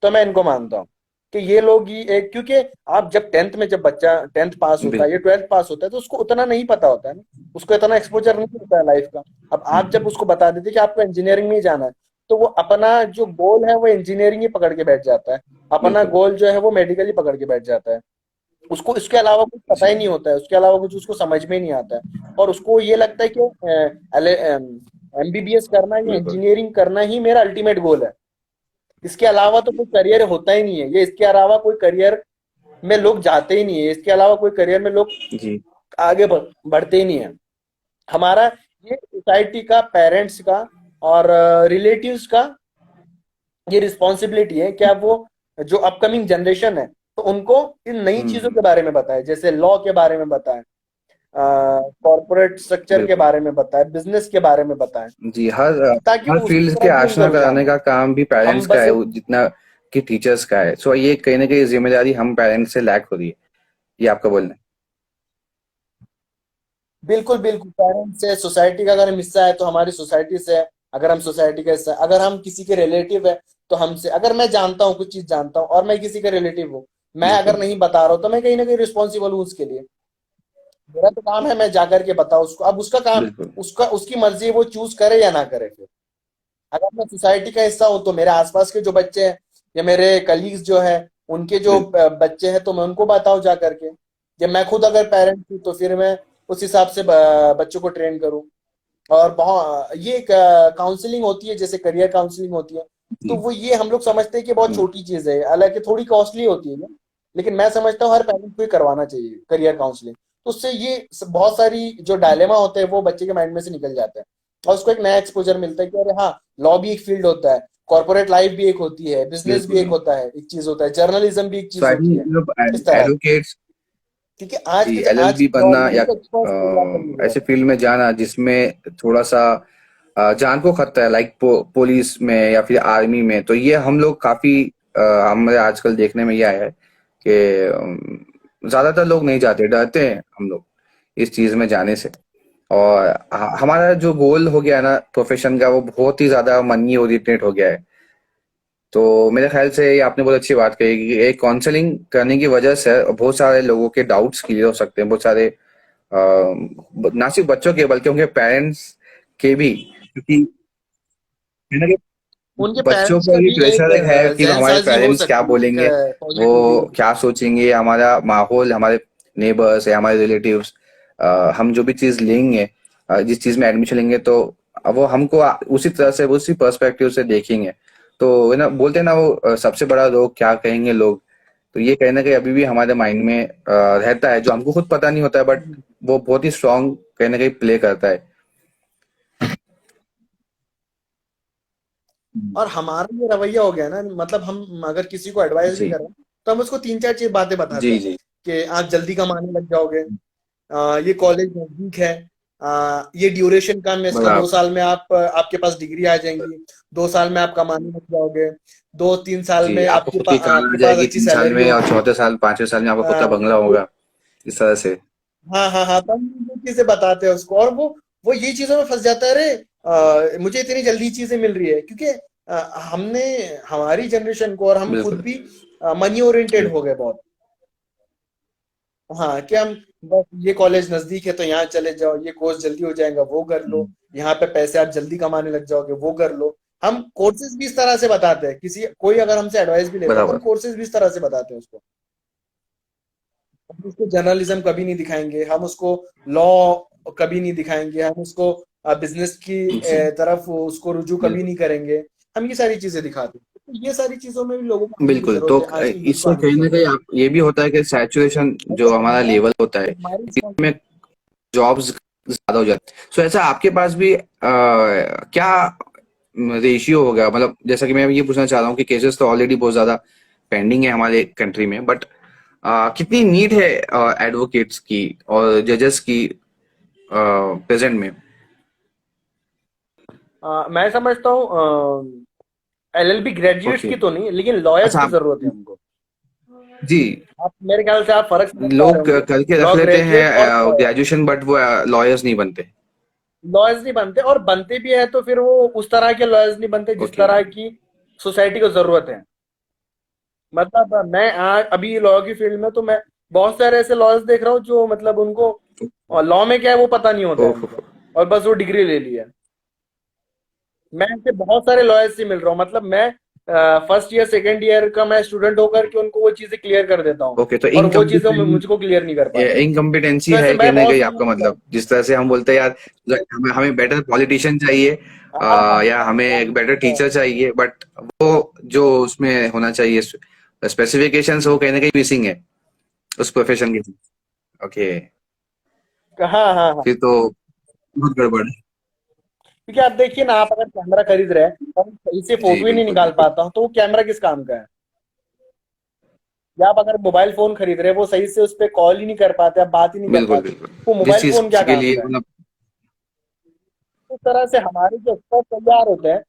तो मैं इनको मानता हूँ कि ये लोग ही एक, क्योंकि आप जब टेंथ में, जब बच्चा टेंथ पास होता है या बिल्कुल। ट्वेल्थ पास होता है, तो उसको उतना नहीं पता होता है ना, उसको इतना एक्सपोजर नहीं होता है लाइफ का। अब आप जब उसको बता देते कि आपको इंजीनियरिंग में ही जाना है, तो वो अपना जो गोल है वो इंजीनियरिंग ही पकड़ के बैठ जाता है, अपना बिल्कुल। गोल जो है वो मेडिकल ही पकड़ के बैठ जाता है। उसको इसके अलावा कुछ पता जी। ही नहीं होता है, उसके अलावा कुछ उसको समझ में ही नहीं आता है। और उसको ये लगता है कि एमबीबीएस करना या बिल्कुल। इंजीनियरिंग करना ही मेरा अल्टीमेट गोल है। इसके अलावा तो कोई करियर होता ही नहीं है, ये इसके अलावा कोई करियर में लोग जाते ही नहीं है, इसके अलावा कोई करियर में लोग जी। आगे बढ़ते ही नहीं है। हमारा ये सोसाइटी का, पेरेंट्स का और रिलेटिव्स का ये रिस्पॉन्सिबिलिटी है कि अब वो जो अपकमिंग जनरेशन है, तो उनको इन नई चीजों हम्म। के बारे में बताएं, जैसे लॉ के बारे में बताएं, कॉर्पोरेट स्ट्रक्चर के बिल्कुल। बारे में बताएं, बिजनेस के बारे में बताएं, जी, हर ताकि हर वो उसकी फील्ड के तरफ भी उनका आशना रुझान कराने हो। का काम भी पेरेंट्स हम का बस है, एक, जितना कि टीचर्स का है। सो ये कहीं ना कहीं जिम्मेदारी हम पेरेंट्स से लैक हो रही है, ये आपका बोलना बिल्कुल बिल्कुल, पेरेंट्स से, सोसाइटी का अगर हम हिस्सा है तो हमारी सोसाइटी से है। अगर हम सोसाइटी का हिस्सा है, अगर हम किसी के रिलेटिव है तो हमसे, अगर मैं जानता हूँ, कुछ चीज जानता हूँ और मैं किसी का रिलेटिव हूँ, है। मैं अगर बिल्कुल। नहीं बता रहा हूँ, तो मैं कहीं ना कहीं रिस्पॉन्सिबल हूँ उसके लिए। मेरा तो काम है मैं जाकर के बताऊँ उसको। अब उसका काम, बिल्कुल। उसका उसकी मर्जी है वो चूज करे या ना करे। फिर अगर मैं सोसाइटी का हिस्सा हूँ तो मेरे आसपास के जो बच्चे हैं या मेरे कलीग्स जो है, उनके जो बिल्कुल। बच्चे हैं, तो मैं उनको बताऊँ जा करके। या मैं खुद अगर पेरेंट हूँ तो फिर मैं उस हिसाब से बच्चों को ट्रेन करूँ। और बहुत ये एक काउंसलिंग होती है, जैसे करियर काउंसलिंग होती है, तो जी। वो ये हम लोग समझते हैं कि बहुत हम्म। छोटी चीज है, हालांकि थोड़ी कॉस्टली होती है ये। लेकिन मैं समझता हूँ हर पेरेंट को ही करवाना चाहिए करियर काउंसलिंग। तो उससे ये बहुत सारी जो डायलेमा होते हैं वो बच्चे के माइंड में से निकल जाते हैं, और उसको एक नया एक्सपोजर मिलता है कि अरे हाँ, लॉ भी एक फील्ड होता है, कॉर्पोरेट लाइफ भी एक होती है, बिजनेस भी बिल्कुल। एक होता है, एक चीज होता है, जर्नलिज्म भी एक सो चीज आई होती है। थिंक इस तरह से, एडवोकेट्स, क्योंकि जी, आज एलएलबी के दौर बनना में या एक एक्सपर्ट्स तैयार करने की ऐसे जरूरत है। फील्ड में जाना जिसमें थोड़ा सा जान को खतरा है, लाइक पुलिस में या फिर आर्मी में, तो ये हम लोग काफी हमें आजकल देखने में ये आया है कि ज्यादातर लोग नहीं जाते, डरते हैं हम लोग इस चीज में जाने से। और हमारा जो गोल हो गया है ना प्रोफेशन का, वो बहुत ही ज्यादा मनी ओरिएंटेड हो गया है। तो मेरे ख्याल से ये आपने बहुत अच्छी बात कही कि एक काउंसलिंग करने की वजह से बहुत सारे लोगों के डाउट्स क्लियर हो सकते हैं, बहुत सारे ना सिर्फ बच्चों के बल्कि उनके पेरेंट्स के भी, क्योंकि है ना कि उनके बच्चों पेरेंट्स का पर भी भी एक प्रेशर है कि हमारे जहनसाजी हो पेरेंट्स क्या सकती है, बोलेंगे, एक वो पॉजिटिव वे। क्या सोचेंगे, हमारा माहौल, हमारे नेबर्स या हमारे रिलेटिव्स, हम जो भी चीज लेंगे, जिस चीज में एडमिशन लेंगे, तो वो हमको उसी तरह से, उसी पर्सपेक्टिव से देखेंगे। तो है ना, बोलते हैं ना वो सबसे बड़ा रोग क्या कहेंगे लोग। तो ये कहीं ना कहीं अभी भी हमारे माइंड में रहता है, जो हमको खुद पता नहीं होता है, बट वो बहुत ही स्ट्रांग कहीं ना कहीं प्ले करता है। और हमारा ये रवैया हो गया ना, मतलब हम अगर किसी को एडवाइस भी जी। कर रहे हैं, तो हम उसको तीन चार चीज बातें बताते जी। हैं जी। कि आप जल्दी कमाने लग जाओगे, ये कॉलेज नजदीक है, ये ड्यूरेशन कम है इसका, दो बराबर। साल में आप आपके पास डिग्री आ जाएंगी, 2 साल में आप कमाने लग जाओगे, 2-3 साल जी, में आपको खुद की कार आ आपके पास जाएगी अच्छी 3 साल सैलरी में, और होगी। चौथे साल, 5वें साल में आपका खुद का बंगला तो होगा, इस तरह से। हाँ हाँ हाँ, तो हम ये चीजें बताते हैं उसको, और वो ये चीजों में फंस जाता है। अरे मुझे इतनी जल्दी चीजें मिल रही है, क्योंकि हमने हमारी जनरेशन को और हम खुद बिल्कुल। भी मनी ओरिएंटेड बिल्कुल। हो गए बहुत। हाँ, कि हम बस ये कॉलेज नजदीक है तो यहाँ चले जाओ, ये कोर्स जल्दी हो जाएगा वो कर लो, यहाँ पे पैसे आप जल्दी कमाने लग जाओगे वो कर लो। हम कोर्सेज भी इस तरह से बताते हैं, किसी कोई अगर हमसे एडवाइस भी लेता है तो हम बराबर। कोर्सेज भी इस तरह से बताते हैं उसको। हम उसको जर्नलिज्म कभी नहीं दिखाएंगे, हम उसको लॉ कभी नहीं दिखाएंगे, हम उसको बिजनेस की जी। तरफ उसको रुजू कभी बिल्कुल। नहीं करेंगे। हम ये सारी चीजें दिखाते हैं, तो ये सारी चीजों में भी लोगों को आने की बिल्कुल, तो जरूरत है, आज की यूथ को इससे आने की कहीं न जरूरत कहीं आप ये भी होता है कि सैचुरेशन है, जो हमारा लेवल होता है, ये हमारी इसमें जॉब्स ज़्यादा हो जाती हैं। सो ऐसा आपके पास भी क्या रेशियो होगा? मतलब जैसा कि मैं ये पूछना चाह रहा हूँ कि केसेस तो ऑलरेडी बहुत ज़्यादा पेंडिंग है हमारे कंट्री में, बट कितनी नीड है एडवोकेट्स की और जजेस की प्रेज़ेंट में? मैं समझता हूँ एलएलबी ग्रेजुएट्स ओके। की तो नहीं, लेकिन लॉयर्स अच्छा की आप जरूरत है हमको। जी, आप मेरे ख्याल से आप फर्क समझ पा रहे लोग होंगे, करके रख लॉ लेते हैं ग्रेजुएट और लॉयर। ग्रेजुएशन, बट वो लॉयर्स नहीं बनते। लॉयर्स नहीं बनते, और बनते भी है तो फिर वो उस तरह के लॉयर्स नहीं बनते जिस ओके। तरह की सोसाइटी को जरूरत है। मतलब मैं आज अभी लॉ की फील्ड में, तो मैं बहुत सारे ऐसे लॉयर्स देख रहा हूँ जो मतलब उनको लॉ में क्या है वो पता नहीं होता है ओह। उनको, और बस वो डिग्री ले ली है। मैं ऐसे बहुत सारे लॉयर्स से मिल रहा हूँ, मतलब मैं फर्स्ट ईयर सेकंड ईयर का मैं स्टूडेंट होकर के उनको वो चीजें क्लियर कर देता हूँ, ओके, तो और वो चीजें मुझको क्लियर नहीं कर पाते। इनकम्पिटेंसी तो ऐसे है कहीं मैं ना बहुत कहीं सारे आपका, लोगों को मतलब जिस तरह से हम बोलते हैं यार, हमें हमें बेटर पॉलिटिशियन चाहिए, हाँ हाँ या हमें एक बेटर हाँ, टीचर चाहिए, बट वो जो उसमें होना चाहिए स्पेसिफिकेशंस, वो कहीं ना कहीं मिसिंग है उस प्रोफेशन की। ओके। हाँ हाँ हाँ। फिर तो बहुत गड़बड़ है। क्योंकि आप देखिए ना, आप अगर कैमरा खरीद रहे हैं और हम सही से जी फोटो ही नहीं बिल्कुल निकाल बिल्कुल। पाता हूँ, तो वो कैमरा किस काम का है? या आप अगर मोबाइल फोन खरीद रहे हैं, वो सही से उस पर कॉल ही नहीं कर पाते, आप बात ही नहीं कर बिल्कुल पाते, बिल्कुल। वो जिस मोबाइल चीज फोन क्या के काम लिए का है? मतलब। इस तरह से हमारे जो एक्सपर्ट तैयार होते हैं,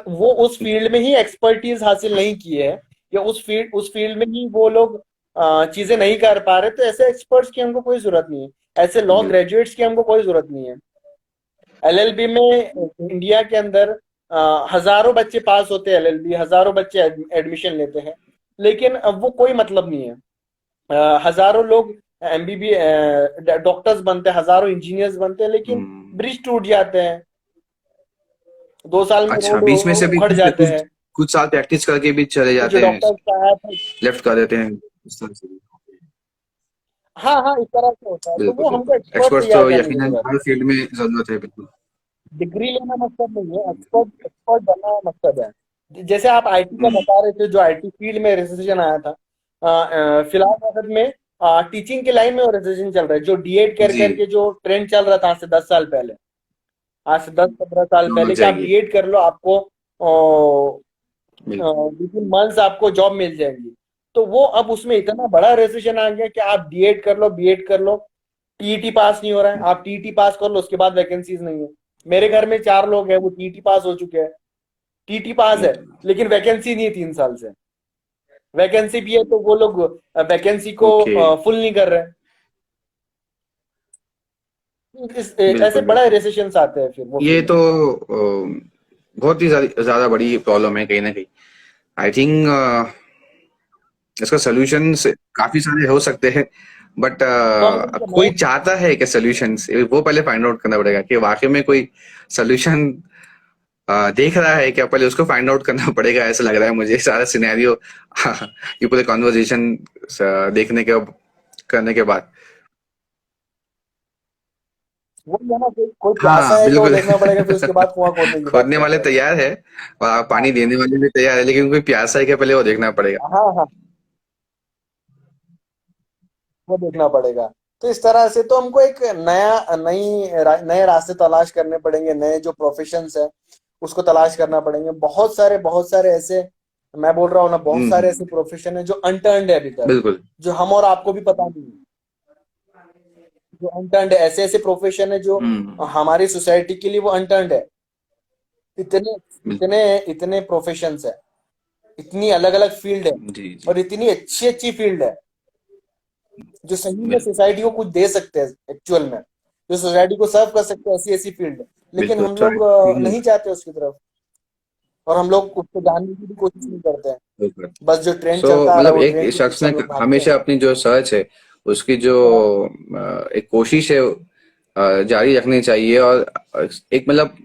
वो उस फील्ड में ही एक्सपर्टीज हासिल नहीं की है, या उस फील्ड में ही वो लोग चीजें नहीं कर पा रहे, तो ऐसे एक्सपर्ट्स की हमको कोई जरूरत नहीं है, ऐसे लॉ बिल्कुल। ग्रेजुएट्स की हमको कोई जरूरत नहीं है। एलएलबी में इंडिया के अंदर हजारों बच्चे पास होते हैं, एलएलबी हजारों बच्चे एडमिशन लेते हैं, लेकिन अब वो कोई मतलब नहीं है। हजारों लोग एमबीबी डॉक्टर्स बनते हैं, हजारों इंजीनियर्स बनते हैं, लेकिन हम्म। ब्रिज टूट जाते हैं, 2 साल में अच्छा, रोड बीच में से भी उखड़ कुछ जाते कुछ हैं। कुछ साल प्रैक्टिस करके भी चले कुछ जाते हैं, डॉक्टर्स का है, लेफ्ट कर देते हैं इस तरह से। हाँ हाँ, इस तरह से होता है, तो बिल्कुल वो हमको बिल्कुल, एक्सपर्ट एक्सपर्ट्स तैयार तो करने की यकीनन जरूरत है। हर फील्ड में जरूरत है, बिल्कुल। डिग्री लेना मतलब नहीं है, एक्सपर्ट एक्सपर्ट बनना मकसद है। जैसे आप आईटी का हम्म। बता रहे थे, जो आईटी फील्ड में रिसेशन आया था, फिलहाल वक्त में टीचिंग के लाइन में रिसेशन चल रहा है, जो डीएड कर जी। करके जो ट्रेंड चल रहा था आज से 10 साल पहले, आज से 10-15 साल तो लग पहले, कि आप जाएगी। डीएड कर लो, आपको बिल्कुल। विद इन मंथ्स आपको जॉब मिल जाएगी। तो वो अब उसमें इतना बड़ा रेसेशन आ गया कि आप डीएड कर लो, बीएड कर लो, टीईटी पास नहीं हो रहा है, आप टीईटी पास कर लो, उसके बाद वैकेंसीज नहीं है। मेरे घर में 4 लोग हैं, वो टीईटी पास हो चुके हैं, टीटी पास है, लेकिन वैकेंसी नहीं है 3 साल से। वैकेंसी भी है तो वो लोग वैकेंसी को ओके। फुल नहीं कर रहे हैं। ऐसे बिल्कुल बड़ा बिल्कुल। रेसेशन आते हैं फिर वो ये फील्ड तो में। बहुत ही ज्यादा बड़ी प्रॉब्लम है कहीं ना कहीं। आई थिंक इसका सोल्यूशन काफी सारे हो सकते हैं, बट तो हमको अब नए कोई चाहता है कि सोल्यूशन वो पहले फाइंड आउट करना पड़ेगा कि वाकई में कोई सोल्यूशन देख रहा है क्या, पहले उसको फाइंड आउट करना पड़ेगा। ऐसा लग रहा है मुझे सारा सिनेरियो ये पूरे कॉन्वर्जेशन देखने के करने के बाद। वो है ना, कोई कोई प्यासा हाँ है क्या वो बिल्कुल। देखना पड़ेगा, फिर उसके बाद कुआं खोदने की बात खोदने वाले करते हैं। तैयार है और हाँ पानी देने वाले भी तैयार है, लेकिन कोई प्यासा है क्या पहले वो देखना पड़ेगा। हाँ हाँ, वो देखना पड़ेगा। तो इस तरह से तो हमको एक नए रास्ते तलाश करने पड़ेंगे, नए जो प्रोफेशंस है उसको तलाश करना पड़ेंगे। बहुत सारे ऐसे, मैं बोल रहा हूँ ना, बहुत सारे ऐसे प्रोफेशन है जो अनटर्न्ड है अभी तक, बिल्कुल। जो हम और आपको भी पता नहीं है, जो अनटर्न्ड है। ऐसे ऐसे प्रोफेशन है जो हम्म। हमारी सोसाइटी के लिए वो अनटर्न्ड है। इतने बिल्कुल। इतने इतने प्रोफेशंस है, इतनी अलग अलग फील्ड है, जी जी। और इतनी अच्छी अच्छी फील्ड है, जो सही में बिल्कुल सोसाइटी को कुछ दे सकते हैं एक्चुअल में, जो सोसाइटी को सर्व कर सकते हैं, ऐसी ऐसी फील्ड है, लेकिन बिल्कुल। हम लोग नहीं जाते उसकी तरफ। और हम लोग उसको जानने की भी कोशिश नहीं करते हैं। बिल्कुल। बस जो ट्रेंड सो चलता आ रहा है मतलब वो एक ट्रेंड के शख्स पीछे ने हम लोग भागते हमेशा हैं। अपनी जो सर्च है उसकी जो एक कोशिश है जारी रखनी चाहिए। और एक मतलब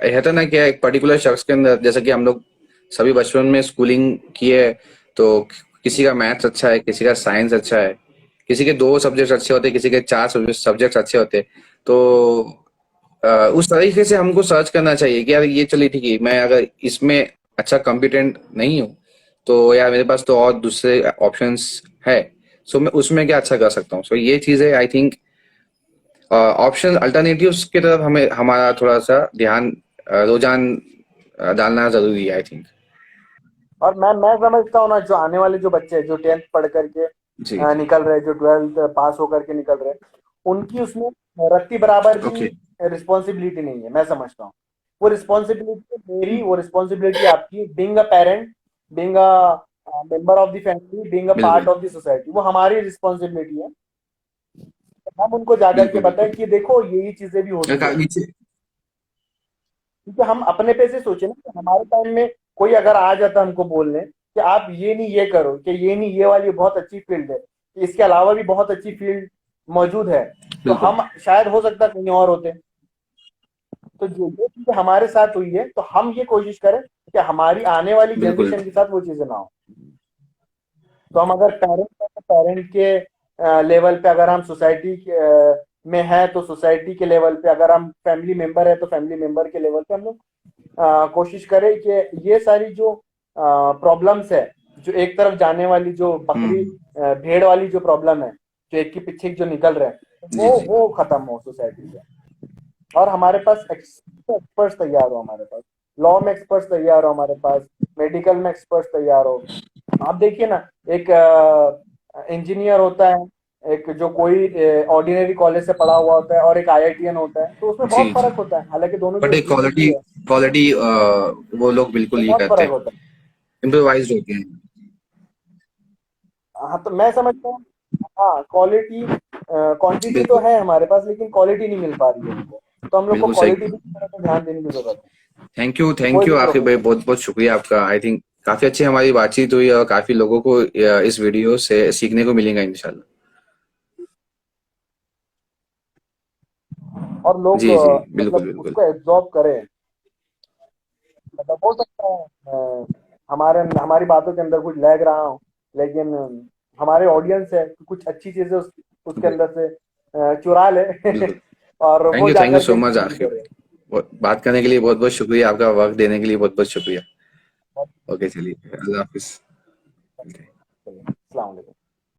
रहता ना क्या, एक पर्टिकुलर शख्स के अंदर, जैसा कि हम लोग सभी बचपन में स्कूलिंग किए है, तो किसी का मैथ्स अच्छा है, किसी का साइंस अच्छा है, किसी के 2 सब्जेक्ट अच्छे होते हैं, किसी के 4 सब्जेक्ट अच्छे होते हैं। तो उस तरीके से हमको सर्च करना चाहिए कि यार ये चलिए ठीक है, मैं अगर इसमें अच्छा कॉम्पिटेंट नहीं हूँ तो यार मेरे पास तो और दूसरे ऑप्शंस है। सो मैं उसमें क्या अच्छा कर सकता हूँ। सो ये चीजें आई थिंक ऑप्शन अल्टरनेटिव्स की तरफ हमें हमारा थोड़ा सा ध्यान रुझान डालना जरूरी है आई थिंक। और मैं समझता हूँ ना, जो आने वाले जो बच्चे हैं, जो 10th पढ़ करके जी जी। निकल रहे, जो 12th पास होकर के निकल रहे, उनकी उसमें रत्ती बराबर भी ओके। रिस्पॉन्सिबिलिटी नहीं है, मैं समझता हूँ। वो रिस्पॉन्सिबिलिटी मेरी, वो रिस्पॉन्सिबिलिटी आपकी, being a parent, being a member of the family, being a part बिल्कुल ऑफ द सोसाइटी, वो हमारी रिस्पॉन्सिबिलिटी है। हम उनको जाकर के बिल्कुल बताएं बिल्कुल। कि देखो ये चीजें भी होती है। नीचे। क्योंकि हम अपने पे से सोचे ना, कि हमारे टाइम में कोई अगर आ जाता हमको बोलने कि आप ये नहीं ये करो, कि ये नहीं ये वाली बहुत अच्छी फील्ड है, कि इसके अलावा भी बहुत अच्छी फील्ड मौजूद है, तो बिल्कुल हम शायद हो सकता है कहीं और होते। तो जो ये चीजें हमारे साथ हुई है, तो हम ये कोशिश करें कि हमारी आने वाली बिल्कुल। जनरेशन के साथ वो चीजें ना हो। तो हम अगर पेरेंट के लेवल पे, अगर हम सोसाइटी में है तो सोसाइटी के लेवल पे, अगर हम फैमिली मेंबर है तो फैमिली मेंबर के लेवल पे हम लोग कोशिश करें कि ये सारी जो प्रॉब्लम्स है, जो एक तरफ जाने वाली जो बकरी हम्म। भेड़ वाली जो प्रॉब्लम है, जो एक के पीछे एक जो निकल रहे हैं, जी जी। वो खत्म हो सोसाइटी से। और हमारे पास एक्सपर्ट्स तैयार हो, हमारे पास लॉ में एक्सपर्ट्स तैयार हो, हमारे पास मेडिकल में एक्सपर्ट्स तैयार हो। आप देखिए ना, एक इंजीनियर होता है, एक जो कोई ऑर्डिनरी कॉलेज से पढ़ा हुआ होता है, और एक आईआईटीएन होता है, तो उसमें जी बहुत जी। फर्क होता है, हालांकि दोनों की बट एक स्किल्स एक ही क्वालिटी है। क्वालिटी वो लोग बिल्कुल तो ये बहुत करते फर्क हैं, होता इम्प्रोवाइज्ड होते हैं। है। हाँ, तो मैं समझता हूँ, हाँ क्वालिटी, क्वांटिटी तो बिल्कुल। है हमारे पास, लेकिन क्वालिटी नहीं मिल पा रही है हमको। तो हम लोग को बिल्कुल सही। क्वालिटी भी की तरफ से ध्यान देने की जरूरत है। थैंक कोई यू भी आखिर भाई, प्रोफेशन। बहुत बहुत शुक्रिया आपका। आई थिंक काफी अच्छी हमारी बातचीत हुई और काफी लोगों को इस वीडियो से सीखने को मिलेगा इंशाल्लाह। और लोग जी जी। बिल्कुल मतलब बिल्कुल। उसको एब्जॉर्ब करें। मतलब हो सकता है हमारे हमारी बातों के अंदर कुछ लैग रहा हो, लेकिन हमारे ऑडियंस है कि कुछ अच्छी चीजें उसके अंदर से चुरा ले बिल्कुल। और वो थैंक यू जाकर सो के मच इस्तेमाल आखिर करे। भाई। बात करने के लिए बहुत बहुत शुक्रिया, आपका वक्त देने के लिए बहुत बहुत शुक्रिया। ओके चलिए, अल्लाह हाफिज। चलिए, अस्सलाम वालेकुम।